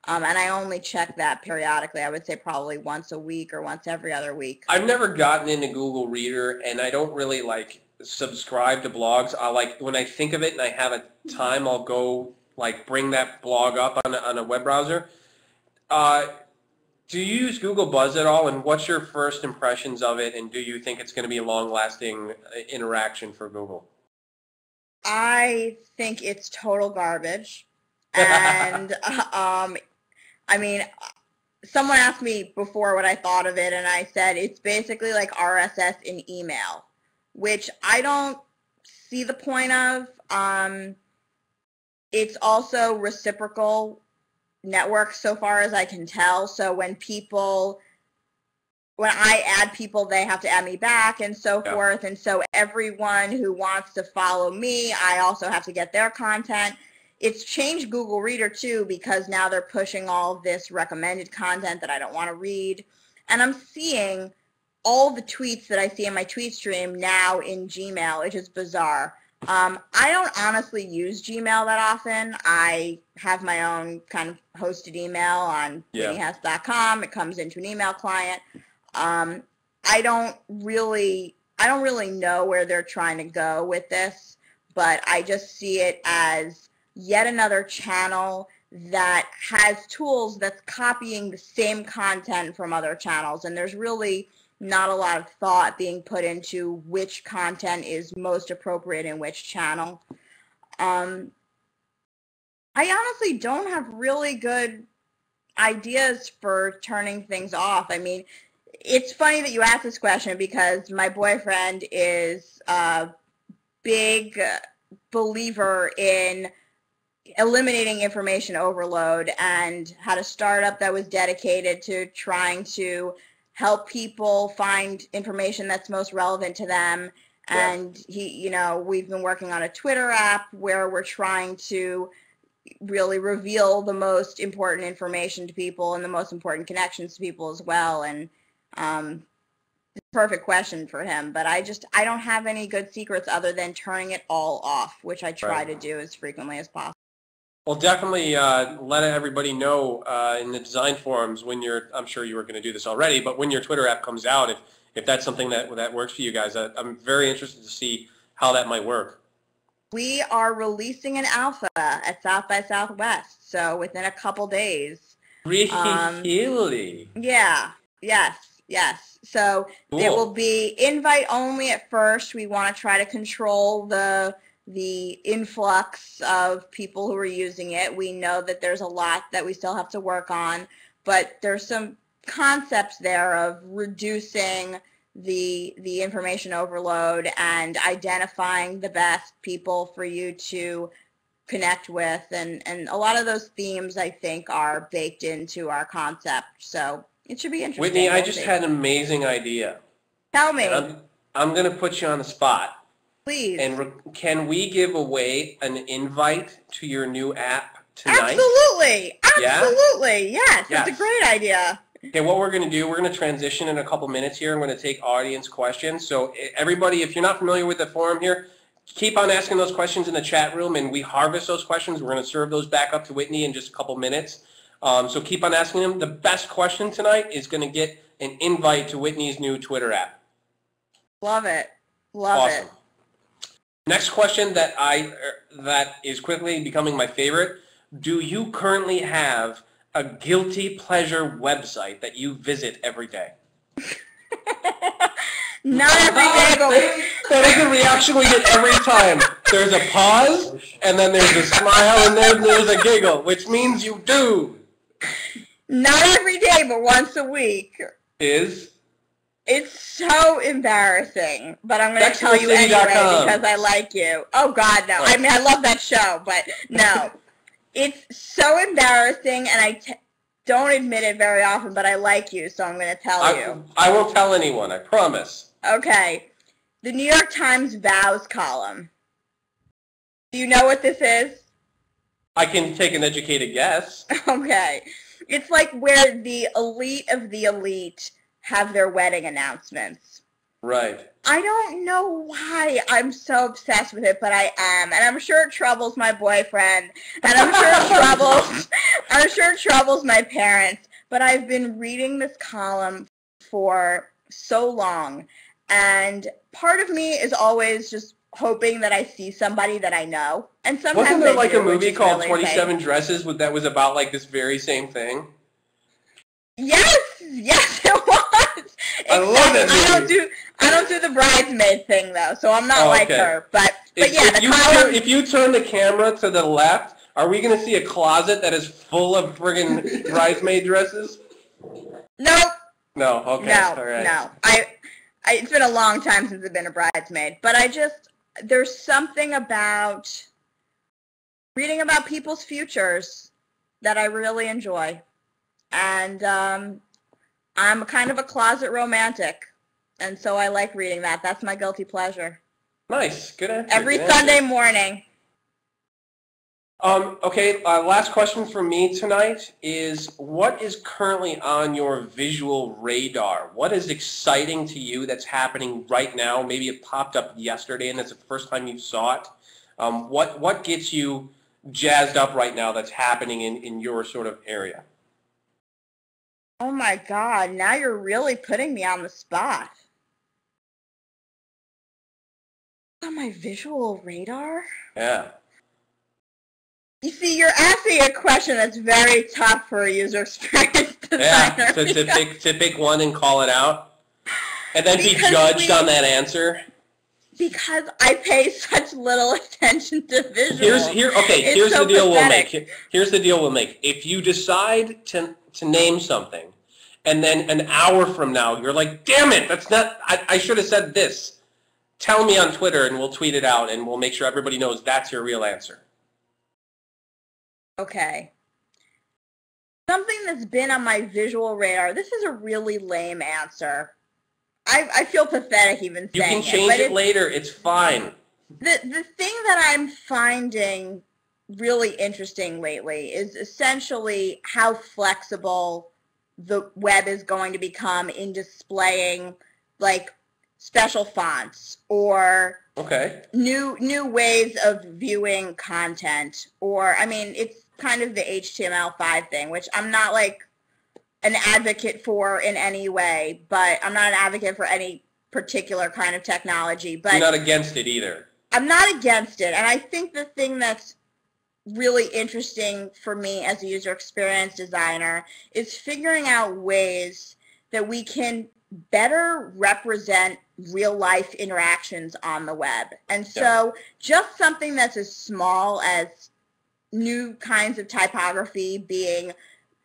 And I only check that periodically. I would say probably once a week or once every other week. I've never gotten into Google Reader and I don't really like subscribe to blogs. I like when I think of it and I have a time, I'll go like bring that blog up on a web browser. Do you use Google Buzz at all? And what's your first impressions of it? And do you think it's going to be a long-lasting interaction for Google? I think it's total garbage. And I mean, someone asked me before what I thought of it, and I said it's basically like RSS in email, which I don't see the point of. It's also reciprocal network so far as I can tell. So when I add people, they have to add me back and so forth. And so everyone who wants to follow me, I also have to get their content. It's changed Google Reader too because now they're pushing all of this recommended content that I don't want to read. And I'm seeing all the tweets that I see in my tweet stream now in Gmail, which is bizarre. I don't honestly use Gmail that often. I have my own kind of hosted email on whitneyhess.com. It comes into an email client. I don't really know where they're trying to go with this, but I just see it as yet another channel that has tools that's copying the same content from other channels, and there's really not a lot of thought being put into which content is most appropriate in which channel. I honestly don't have really good ideas for turning things off. I mean, it's funny that you asked this question because my boyfriend is a big believer in eliminating information overload and had a startup that was dedicated to trying to help people find information that's most relevant to them. And we've been working on a Twitter app where we're trying to really reveal the most important information to people and the most important connections to people as well. And it's a perfect question for him, but I don't have any good secrets other than turning it all off, which I try to do as frequently as possible. Well, definitely let everybody know in the design forums when I'm sure you were going to do this already, but when your Twitter app comes out, if that's something that works for you guys, I'm very interested to see how that might work. We are releasing an alpha at South by Southwest, so within a couple days. Really? Yeah. Yes. So cool. It will be invite only at first. We want to try to control the influx of people who are using it. We know that there's a lot that we still have to work on, but there's some concepts there of reducing the information overload and identifying the best people for you to connect with, and a lot of those themes I think are baked into our concept. So it should be interesting. Whitney, I just had an amazing idea. Tell me. I'm going to put you on the spot. Please. And can we give away an invite to your new app tonight? Absolutely. Yeah? Absolutely. Yes. That's a great idea. Okay, what we're going to do, we're going to transition in a couple minutes here. I'm going to take audience questions. So everybody, if you're not familiar with the forum here, keep on asking those questions in the chat room, and we harvest those questions. We're going to serve those back up to Whitney in just a couple minutes. So keep on asking them. The best question tonight is going to get an invite to Whitney's new Twitter app. Love it. Love Awesome. it. Next question that is quickly becoming my favorite. Do you currently have a guilty pleasure website that you visit every day? Not every day, but that is the reaction we get every time. There's a pause, and then there's a smile, and then there's a giggle, which means you do. Not every day, but once a week. Is? It's so embarrassing, but I'm going to tell you anyway because I like you. Oh, God, no. I mean, I love that show, but no. It's so embarrassing, and I don't admit it very often, but I like you, so I'm going to tell you. I won't tell anyone, I promise. Okay. The New York Times vows column. Do you know what this is? I can take an educated guess. Okay. It's like where the elite of the elite have their wedding announcements. Right. I don't know why I'm so obsessed with it, but I am, and I'm sure it troubles my boyfriend, and I'm sure it troubles my parents. But I've been reading this column for so long, and part of me is always just hoping that I see somebody that I know, and sometimes wasn't there like do, a movie called really 27 Dresses that was about like this very same thing? Yes, it was. I love that movie. I don't do the bridesmaid thing though, so I'm not like her. But yeah, if you turn the camera to the left, are we going to see a closet that is full of friggin' bridesmaid dresses? Nope. No. Okay. No. All right. No. It's been a long time since I've been a bridesmaid, but there's something about reading about people's futures that I really enjoy. And I'm kind of a closet romantic, and so I like reading that. That's my guilty pleasure. Nice. Good answer. Every Sunday morning. Okay, last question from me tonight is, what is currently on your visual radar? What is exciting to you that's happening right now? Maybe it popped up yesterday and that's the first time you saw it. What gets you jazzed up right now that's happening in your sort of area? Oh my God, now you're really putting me on the spot. On my visual radar? Yeah. You see, you're asking a question that's very tough for a user experience designer. Yeah, to pick one and call it out, and then be judged on that answer. Because I pay such little attention to visuals. Here's the deal we'll make. Here's the deal we'll make. If you decide to name something, and then an hour from now you're like, damn it, that's not. I should have said this. Tell me on Twitter, and we'll tweet it out, and we'll make sure everybody knows that's your real answer. Okay. Something that's been on my visual radar. This is a really lame answer. I feel pathetic even saying it. You can change it later. It's fine. The thing that I'm finding really interesting lately is essentially how flexible the web is going to become in displaying like special fonts or new ways of viewing content, or I mean it's kind of the HTML5 thing, which I'm not like an advocate for in any way, but I'm not an advocate for any particular kind of technology. But you're not against it either. I'm not against it, and I think the thing that's really interesting for me as a user experience designer is figuring out ways that we can better represent real life interactions on the web. And so just something that's as small as new kinds of typography being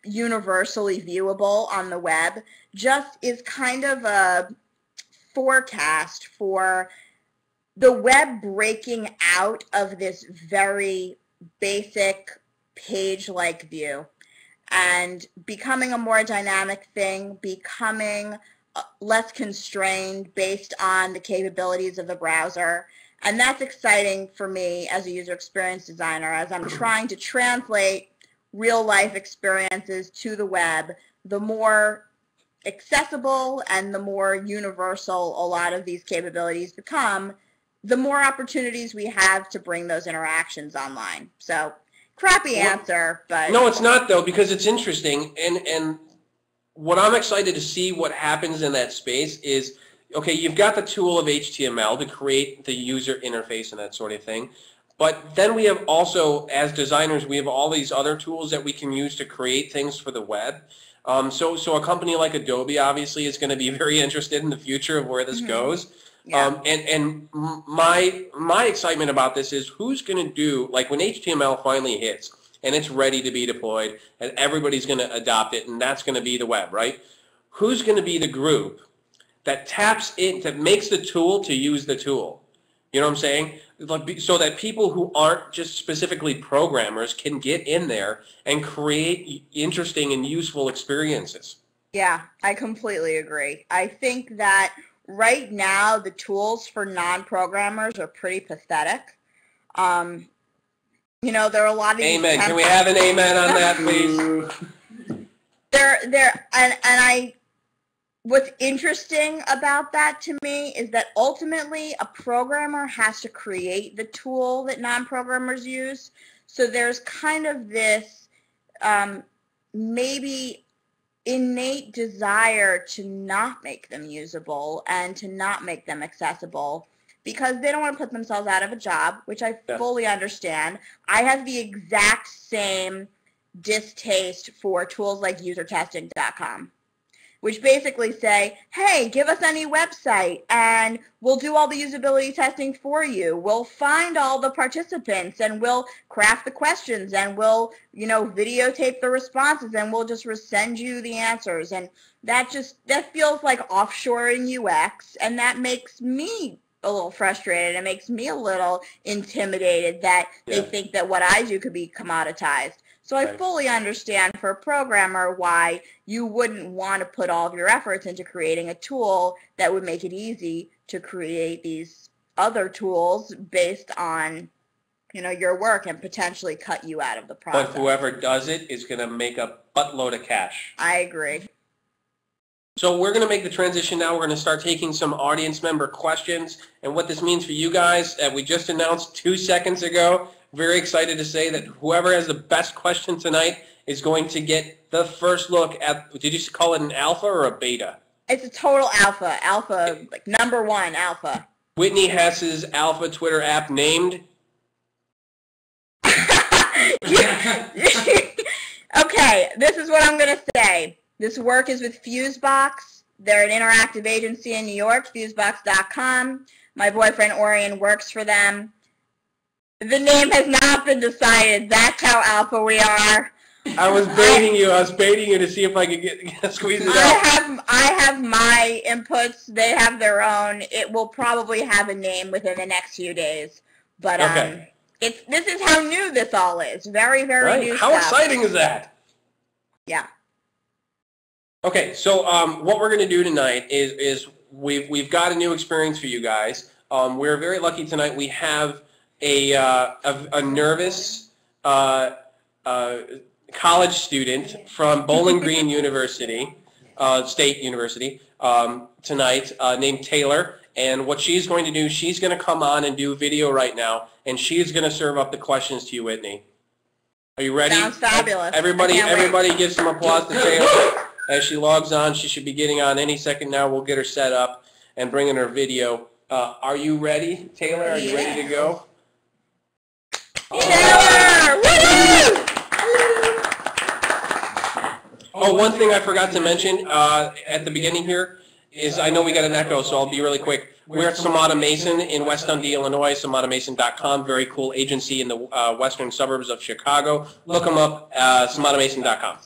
universally viewable on the web just is kind of a forecast for the web breaking out of this very basic page-like view and becoming a more dynamic thing, becoming less constrained based on the capabilities of the browser. And that's exciting for me as a user experience designer as I'm trying to translate real life experiences to the web the more accessible and the more universal a lot of these capabilities become, the more opportunities we have to bring those interactions online. So, crappy answer, but... No, it's not, though, because it's interesting, and what I'm excited to see what happens in that space is, okay, you've got the tool of HTML to create the user interface and that sort of thing, but then we have also, as designers, we have all these other tools that we can use to create things for the web. So a company like Adobe obviously is going to be very interested in the future of where this goes. Yeah. And my excitement about this is who's going to do, like when HTML finally hits, and it's ready to be deployed, and everybody's going to adopt it, and that's going to be the web, right? Who's going to be the group that taps in, that makes the tool to use the tool? You know what I'm saying? So that people who aren't just specifically programmers can get in there and create interesting and useful experiences. Yeah, I completely agree. I think that right now the tools for non-programmers are pretty pathetic. You know, there are a lot of amen. Can we have an amen on that, please? What's interesting about that to me is that ultimately a programmer has to create the tool that non-programmers use. So there's kind of this maybe innate desire to not make them usable and to not make them accessible, because they don't want to put themselves out of a job, which I fully understand. I have the exact same distaste for tools like usertesting.com, which basically say, hey, give us any website and we'll do all the usability testing for you. We'll find all the participants and we'll craft the questions and we'll, you know, videotape the responses and we'll just send you the answers. And that feels like offshoring UX, and that makes me a little frustrated. It makes me a little intimidated that they think that what I do could be commoditized. So I fully understand for a programmer why you wouldn't want to put all of your efforts into creating a tool that would make it easy to create these other tools based on, you know, your work and potentially cut you out of the process. But whoever does it is going to make a buttload of cash. I agree. So we're going to make the transition now. We're going to start taking some audience member questions. And what this means for you guys, we just announced 2 seconds ago, very excited to say that whoever has the best question tonight is going to get the first look at, did you call it an alpha or a beta? It's a total alpha. Alpha, like #1 alpha. Whitney Hess's alpha Twitter app named? Okay, this is what I'm going to say. This work is with Fusebox. They're an interactive agency in New York, fusebox.com. My boyfriend Orion works for them. The name has not been decided. That's how alpha we are. I was baiting you. I was baiting you to see if I could squeeze it out. I have my inputs. They have their own. It will probably have a name within the next few days. But this is how new this all is. Very, very new How stuff. exciting is that? Yeah. Okay, so what we're going to do tonight is we've got a new experience for you guys. We're very lucky tonight. We have a nervous college student from Bowling Green University, State University, tonight named Taylor. And what she's going to do, she's going to come on and do video right now, and she's going to serve up the questions to you, Whitney. Are you ready? Sounds fabulous. Everybody give some applause to Taylor. As she logs on, she should be getting on any second now. We'll get her set up and bring in her video. Are you ready, Taylor? Are you ready to go? Taylor! Woo! Oh, one thing I forgot to mention at the beginning here is I know we got an echo, so I'll be really quick. We're at Samata Mason in West Dundee, Illinois, SamataMason.com. Very cool agency in the western suburbs of Chicago. Look them up, SamataMason.com.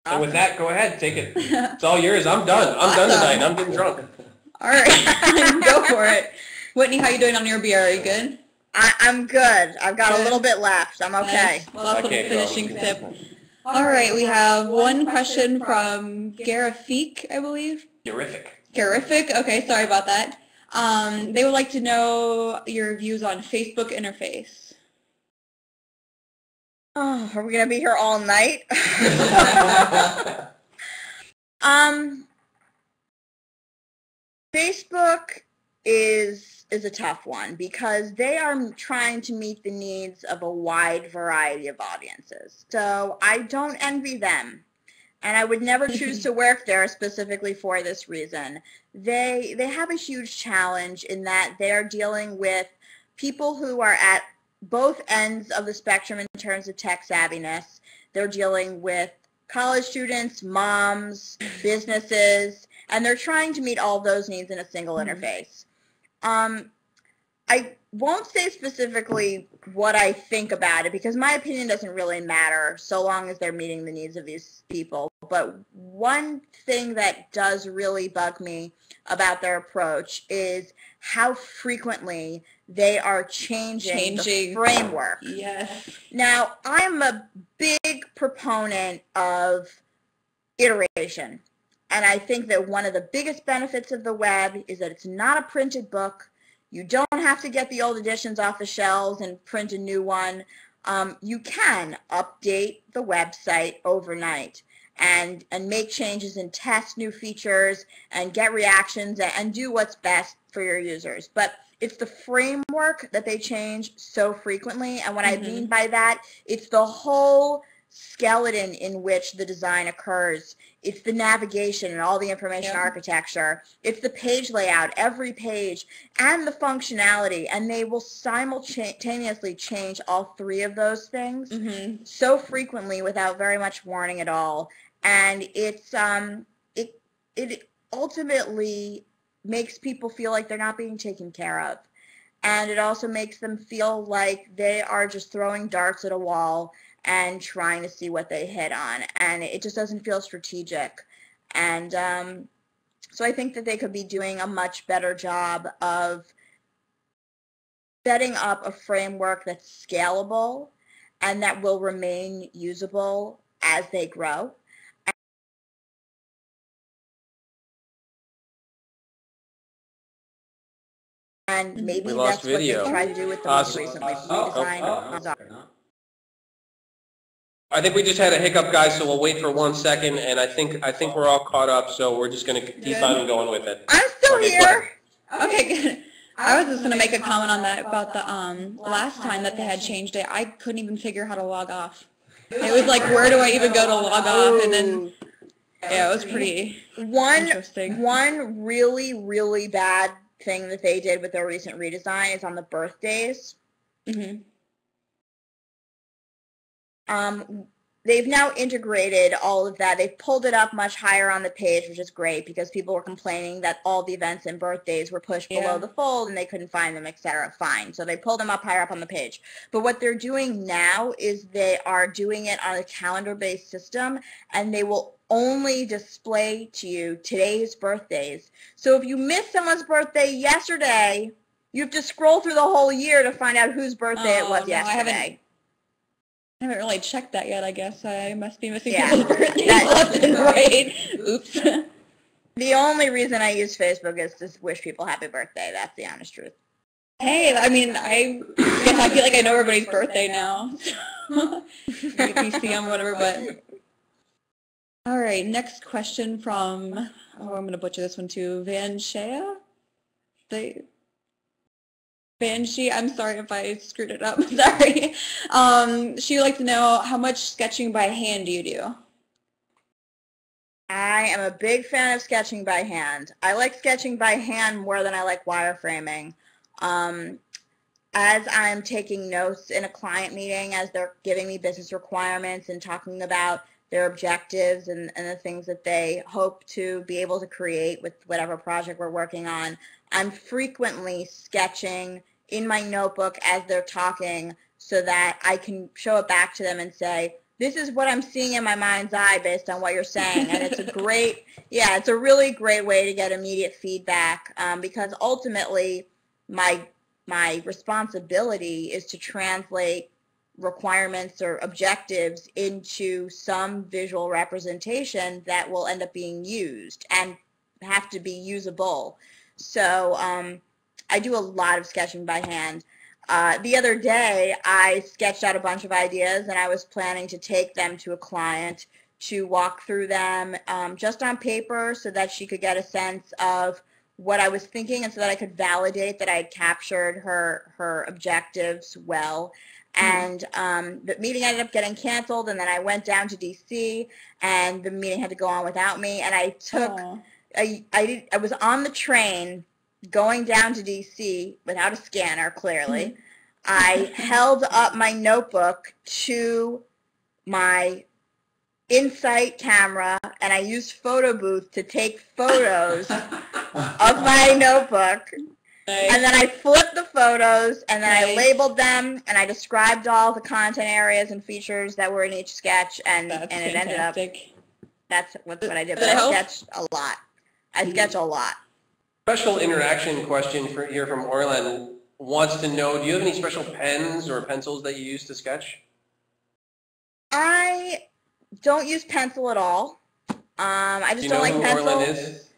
And with that, go ahead, take it. It's all yours. I'm done. I'm done tonight. I'm getting drunk. All right, go for it. Whitney, how you doing on your beer? Are you good? I'm good. I've got a little bit left. I'm okay. Nice. Well, that's a finishing sip. All right, we have one question from Garifik, I believe. Garific. Okay, sorry about that. They would like to know your views on Facebook interface. Oh, are we going to be here all night? Facebook is a tough one because they are trying to meet the needs of a wide variety of audiences. So I don't envy them. And I would never choose to work there specifically for this reason. They have a huge challenge in that they're dealing with people who are at both ends of the spectrum in terms of tech savviness. They're dealing with college students, moms, businesses, and they're trying to meet all those needs in a single interface. I won't say specifically what I think about it because my opinion doesn't really matter so long as they're meeting the needs of these people. But one thing that does really bug me about their approach is how frequently they are changing the framework. Yes. Now, I'm a big proponent of iteration. And I think that one of the biggest benefits of the web is that it's not a printed book. You don't have to get the old editions off the shelves and print a new one. You can update the website overnight and make changes and test new features and get reactions and do what's best for your users. But it's the framework that they change so frequently. And what I mean by that, it's the whole skeleton in which the design occurs. It's the navigation and all the information architecture. It's the page layout, every page, and the functionality. And they will simultaneously change all three of those things so frequently without very much warning at all. And it's it ultimately makes people feel like they're not being taken care of. And it also makes them feel like they are just throwing darts at a wall and trying to see what they hit on. And it just doesn't feel strategic. And so I think that they could be doing a much better job of setting up a framework that's scalable and that will remain usable as they grow. And maybe that's what they try to do with the most recently redesigned. I think we just had a hiccup, guys, so we'll wait for 1 second, and I think we're all caught up, so we're just going to keep on going with it. I'm still here. Okay, good. I was just going to make a comment on that about the last time that they had changed it. I couldn't even figure how to log off. It was like, where do I even go to log off? And then, yeah, it was pretty interesting. One really, really bad thing that they did with their recent redesign is on the birthdays. They've now integrated all of that. They've pulled it up much higher on the page, which is great because people were complaining that all the events and birthdays were pushed below the fold and they couldn't find them, etc. Fine. So they pulled them up higher up on the page. But what they're doing now is they are doing it on a calendar-based system, and they will only display to you today's birthdays. So if you missed someone's birthday yesterday, you have to scroll through the whole year to find out whose birthday it was yesterday. I haven't really checked that yet, I guess. I must be missing people's birthdays left and right. Oops. The only reason I use Facebook is to wish people happy birthday. That's the honest truth. Hey, I mean, I guess I feel like I know everybody's birthday now. Maybe see them, whatever, but... All right, next question from, I'm going to butcher this one too, Vanshea? Banshee, I'm sorry if I screwed it up, sorry. She would like to know, how much sketching by hand do you do? I am a big fan of sketching by hand. I like sketching by hand more than I like wireframing. As I'm taking notes in a client meeting, as they're giving me business requirements and talking about their objectives and the things that they hope to be able to create with whatever project we're working on, I'm frequently sketching in my notebook as they're talking so that I can show it back to them and say, this is what I'm seeing in my mind's eye based on what you're saying. And it's a great, it's a really great way to get immediate feedback because ultimately my responsibility is to translate requirements or objectives into some visual representation that will end up being used and have to be usable. So I do a lot of sketching by hand. The other day, I sketched out a bunch of ideas, and I was planning to take them to a client to walk through them just on paper so that she could get a sense of what I was thinking and so that I could validate that I had captured her objectives well. And the meeting ended up getting canceled, and then I went down to D.C., and the meeting had to go on without me, and I took, I was on the train going down to D.C. without a scanner, clearly. I held up my notebook to my Insight camera, and I used Photo Booth to take photos of my notebook. Nice. And then I flipped the photos, and then I labeled them, and I described all the content areas and features that were in each sketch, and it ended up, that's what I did. But I sketched a lot. I sketch a lot. Special interaction question here from Orlan wants to know, do you have any special pens or pencils that you use to sketch? I don't use pencil at all. I just don't like pencil. Do you know who Orlan is?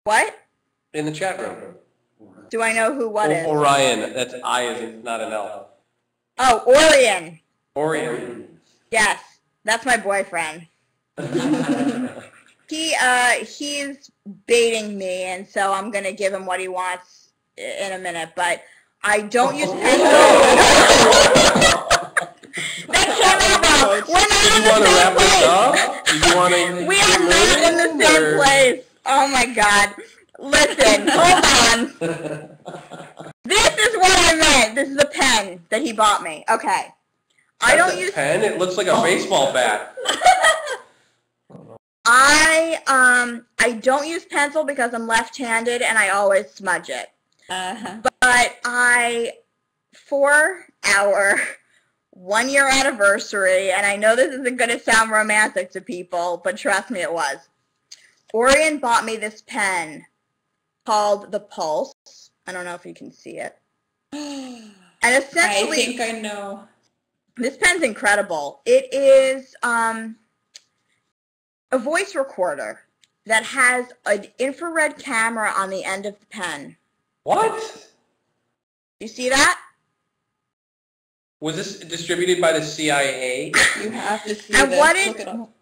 What? In the chat room. Do I know who what is? Orion. That's I is not an L. Oh, Orion. Orion. Yes, that's my boyfriend. He's baiting me, and so I'm gonna give him what he wants in a minute. But I don't use pencil. That came out wrong. We're not in the same place. We are not in the same place. Oh my God. Listen, hold on. This is what I meant. This is a pen that he bought me. Okay. I don't use pen. It looks like a baseball bat. I don't use pencil because I'm left-handed and I always smudge it. But for our 1-year anniversary, and I know this isn't going to sound romantic to people, but trust me, it was. Orion bought me this pen called the Pulse. I don't know if you can see it. And essentially, I think I know. This pen's incredible. It is a voice recorder that has an infrared camera on the end of the pen. What? You see that? Was this distributed by the CIA? You have to see and this.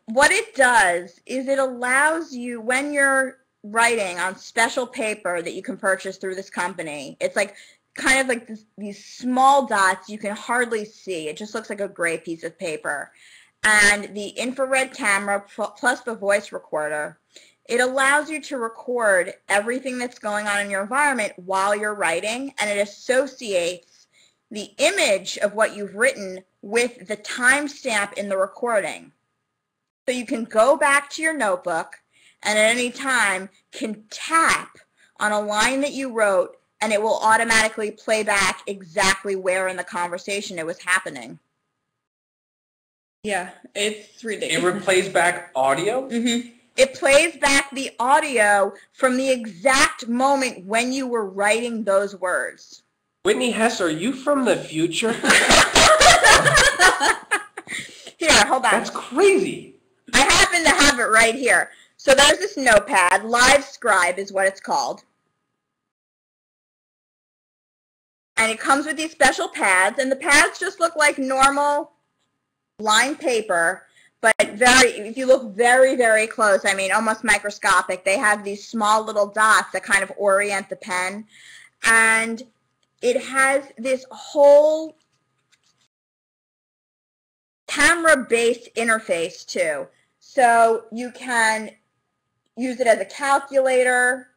What it does is it allows you, when you're writing on special paper that you can purchase through this company, it's like kind of like these small dots you can hardly see. It just looks like a gray piece of paper. And the infrared camera plus the voice recorder, it allows you to record everything that's going on in your environment while you're writing, and it associates the image of what you've written with the timestamp in the recording. So you can go back to your notebook and at any time can tap on a line that you wrote, and it will automatically play back exactly where in the conversation it was happening. Yeah, it's ridiculous. It replays back audio? Mm-hmm. It plays back the audio from the exact moment when you were writing those words. Whitney Hess, are you from the future? Here, hold on. That's crazy. I happen to have it right here. So there's this notepad. Live Scribe is what it's called. And it comes with these special pads, and the pads just look like normal lined paper, but if you look very, very close, I mean almost microscopic, they have these small little dots that kind of orient the pen. And it has this whole camera-based interface too. So you can use it as a calculator,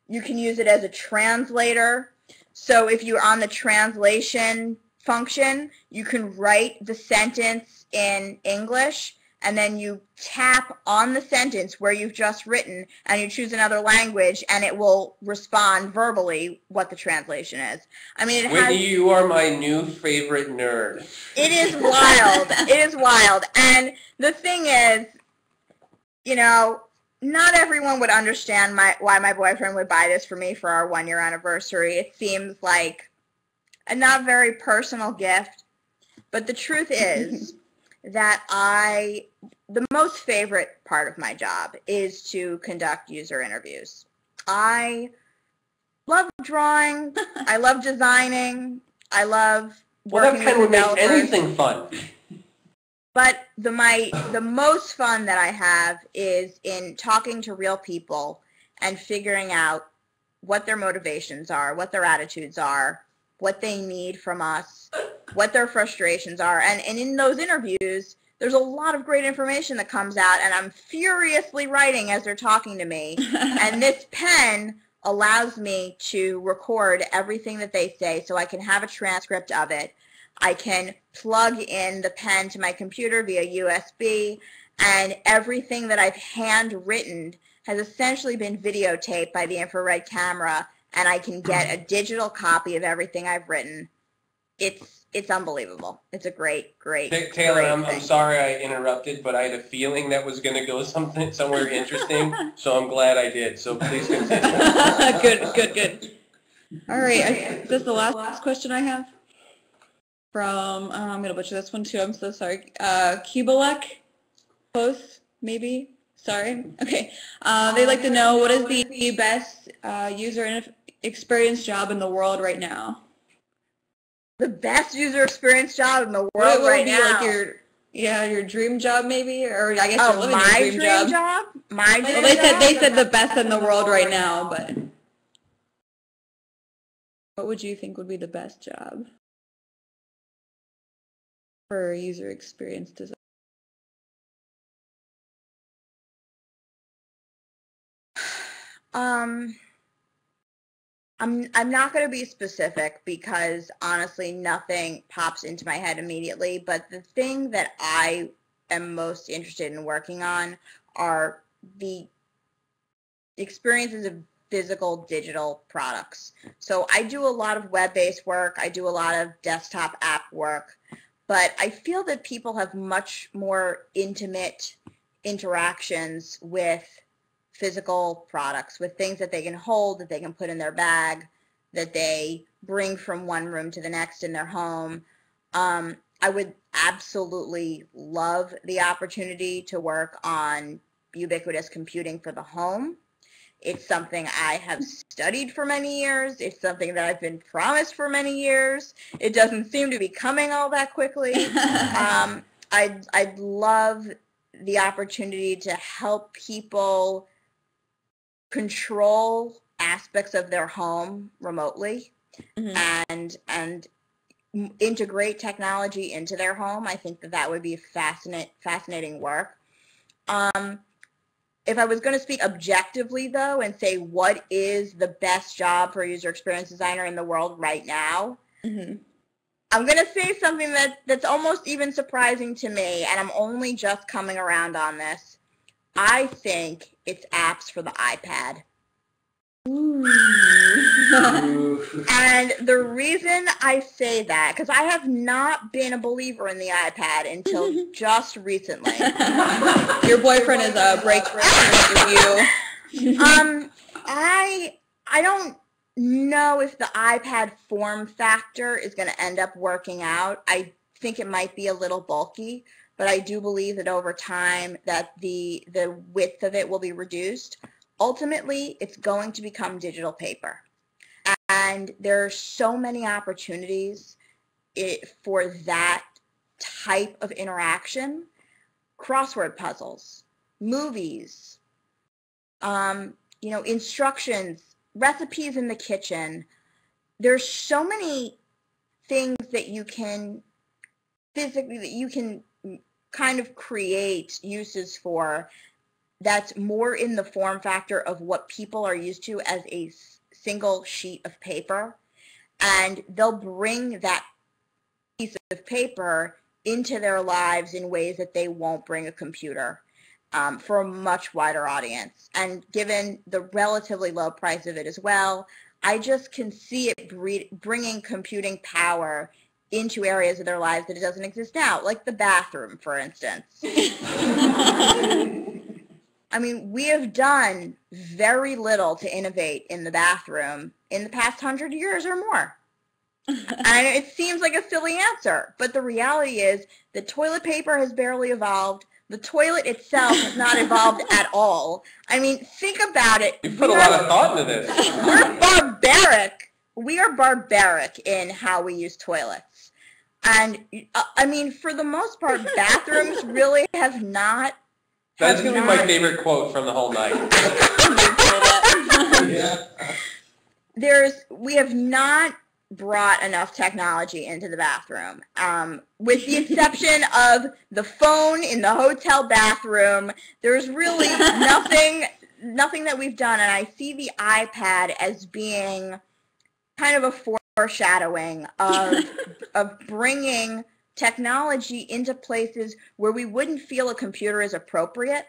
you can use it as a translator. So if you're on the translation function, you can write the sentence in English, and then you tap on the sentence where you've just written, and you choose another language, and it will respond verbally what the translation is. I mean, Whitney, you are my new favorite nerd. It is wild. It is wild. And the thing is, you know, not everyone would understand why my boyfriend would buy this for me for our 1-year anniversary. It seems like a not very personal gift. But the truth is that the most favorite part of my job is to conduct user interviews. I love drawing. I love designing. I love Well, that working pen with would make developers. anything fun. But the most fun that I have is in talking to real people and figuring out what their motivations are, what their attitudes are, what they need from us, what their frustrations are. And in those interviews, there's a lot of great information that comes out, and I'm furiously writing as they're talking to me. And this pen allows me to record everything that they say so I can have a transcript of it. I can plug in the pen to my computer via USB, and everything that I've handwritten has essentially been videotaped by the infrared camera, and I can get a digital copy of everything I've written. It's unbelievable. It's a great Taylor, I'm thing. sorry I interrupted, but I had a feeling that was going to go somewhere interesting, so I'm glad I did. So please continue. Good. All right, that's the last question I have. From, I'm going to butcher this one too, I'm so sorry. Kubalek Post, maybe? Sorry. Okay. They'd like to know, what is the best user experience job in the world right now? The best user experience job in the world What would right be now. like your dream job maybe? Or I guess you're living my your dream job? My dream Well, job? they said the best in the world right now, but what would you think would be the best job for user experience design? I'm not going to be specific because honestly nothing pops into my head immediately, but the thing that I am most interested in working on are the experiences of physical digital products. So I do a lot of web-based work, I do a lot of desktop app work, but I feel that people have much more intimate interactions with physical products, with things that they can hold, that they can put in their bag, that they bring from one room to the next in their home. I would absolutely love the opportunity to work on ubiquitous computing for the home. It's something I have studied for many years. It's something that I've been promised for many years. It doesn't seem to be coming all that quickly. I'd love the opportunity to help people control aspects of their home remotely, and integrate technology into their home. I think that would be fascinating work. If I was going to speak objectively, though, and say what is the best job for a user experience designer in the world right now, I'm going to say something that's almost even surprising to me, and I'm only just coming around on this. I think it's apps for the iPad. And the reason I say that, because I have not been a believer in the iPad until just recently. Your boyfriend is a break for you. I don't know if the iPad form factor is going to end up working out. I think it might be a little bulky, but I do believe that over time that the width of it will be reduced. Ultimately, it's going to become digital paper. And there are so many opportunities for that type of interaction. Crossword puzzles, movies, instructions, recipes in the kitchen. There's so many things that you can kind of create uses for that's more in the form factor of what people are used to as a single sheet of paper, and they'll bring that piece of paper into their lives in ways that they won't bring a computer, for a much wider audience. And given the relatively low price of it as well, I just can see it bringing computing power into areas of their lives that it doesn't exist now, like the bathroom, for instance. I mean, we have done very little to innovate in the bathroom in the past 100 years or more. And it seems like a silly answer, but the reality is the toilet paper has barely evolved. The toilet itself has not evolved at all. I mean, think about it. You put a lot of thought into this. We're barbaric. we are barbaric in how we use toilets. And, I mean, for the most part, bathrooms really have not... That's going to be my favorite quote from the whole night. We have not brought enough technology into the bathroom. With the exception of the phone in the hotel bathroom, there's really nothing that we've done, and I see the iPad as being kind of a foreshadowing of bringing technology into places where we wouldn't feel a computer is appropriate,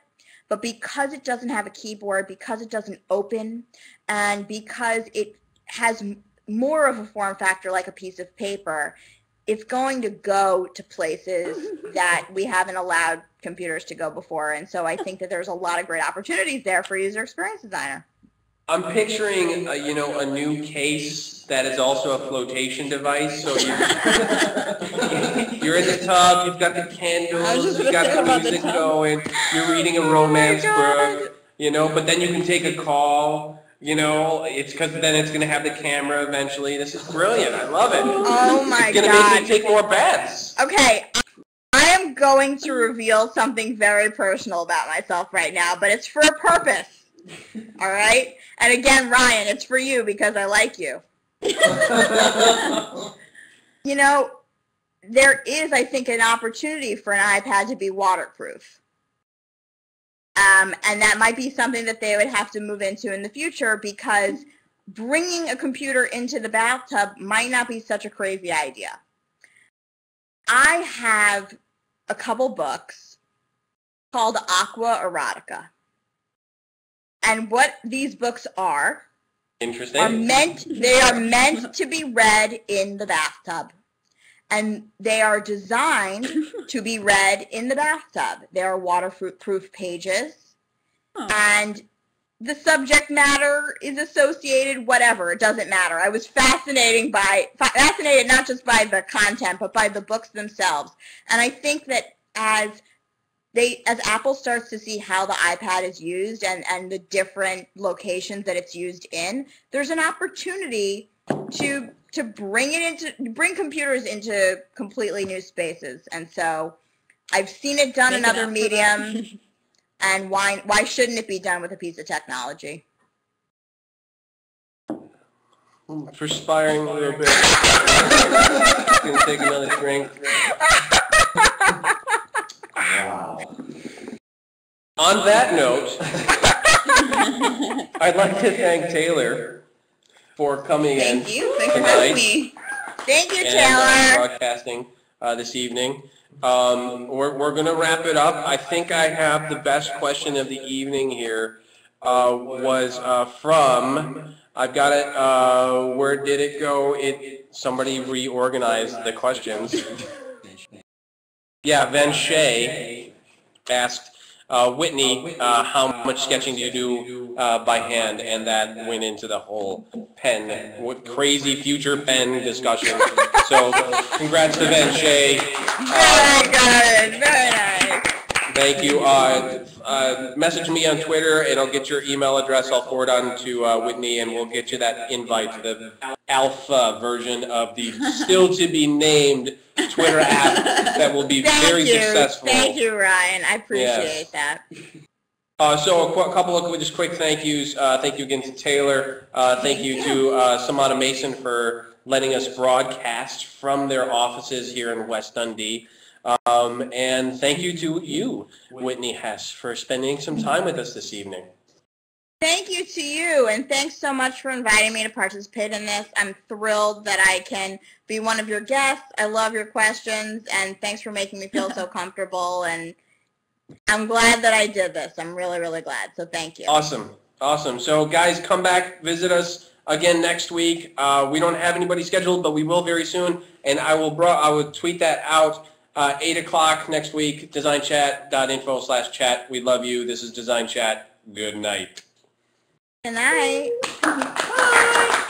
but because it doesn't have a keyboard, because it doesn't open, and because it has more of a form factor like a piece of paper, it's going to go to places that we haven't allowed computers to go before. And so I think that there's a lot of great opportunities there for user experience designer. I'm picturing, a new case that is also a flotation device. So you're in the tub, you've got the candles, you've got the music going, you're reading a romance book, but then you can take a call. It's because then it's going to have the camera eventually. This is brilliant. I love it. Oh my God. It's going to make me take more baths. Okay, I am going to reveal something very personal about myself right now, but it's for a purpose. All right? And again, Ryan, it's for you because I like you. There is, I think, an opportunity for an iPad to be waterproof. And that might be something that they would have to move into in the future because bringing a computer into the bathtub might not be such a crazy idea. I have a couple books called Aqua Erotica. And what these books are, interesting, they are meant to be read in the bathtub. And they are designed to be read in the bathtub. They are waterproof pages. Oh. And the subject matter is associated, whatever, it doesn't matter. I was fascinated not just by the content, but by the books themselves. And I think that as Apple starts to see how the iPad is used and the different locations that it's used in, there's an opportunity to bring computers into completely new spaces. And so I've seen it done in other mediums, and why shouldn't it be done with a piece of technology? I'm perspiring a little bit. Gonna take another drink. Wow. On that note, I'd like to thank Taylor for coming in tonight. Thank you. Thanks for having me. Thank you, Taylor. Broadcasting this evening. We're going to wrap it up. I think I have the best question of the evening here. Was from, I've got it, where did it go? Somebody reorganized the questions. Yeah, Van Shea asked, Whitney, how much sketching do you do by hand? And that went into the whole pen, what crazy future pen discussion. So congrats to Van Shea. Very good, very nice. Thank you. Message me on Twitter and I'll get your email address. I'll forward on to Whitney and we'll get you that invite to the alpha version of the still to be named Twitter app that will be very successful. Thank you, Ryan. I appreciate that. So a couple of just quick thank yous. Thank you again to Taylor. Thank you to Samana Mason for letting us broadcast from their offices here in West Dundee. And thank you to you, Whitney Hess, for spending some time with us this evening. Thank you to you, and thanks so much for inviting me to participate in this. I'm thrilled that I can be one of your guests. I love your questions, and thanks for making me feel so comfortable, and I'm glad that I did this. I'm really, really glad, so thank you. Awesome. Awesome. So, guys, come back, visit us again next week. We don't have anybody scheduled, but we will very soon, and I will tweet that out 8 o'clock next week, designchat.info/chat. We love you. This is Design Chat. Good night. Good night. Bye.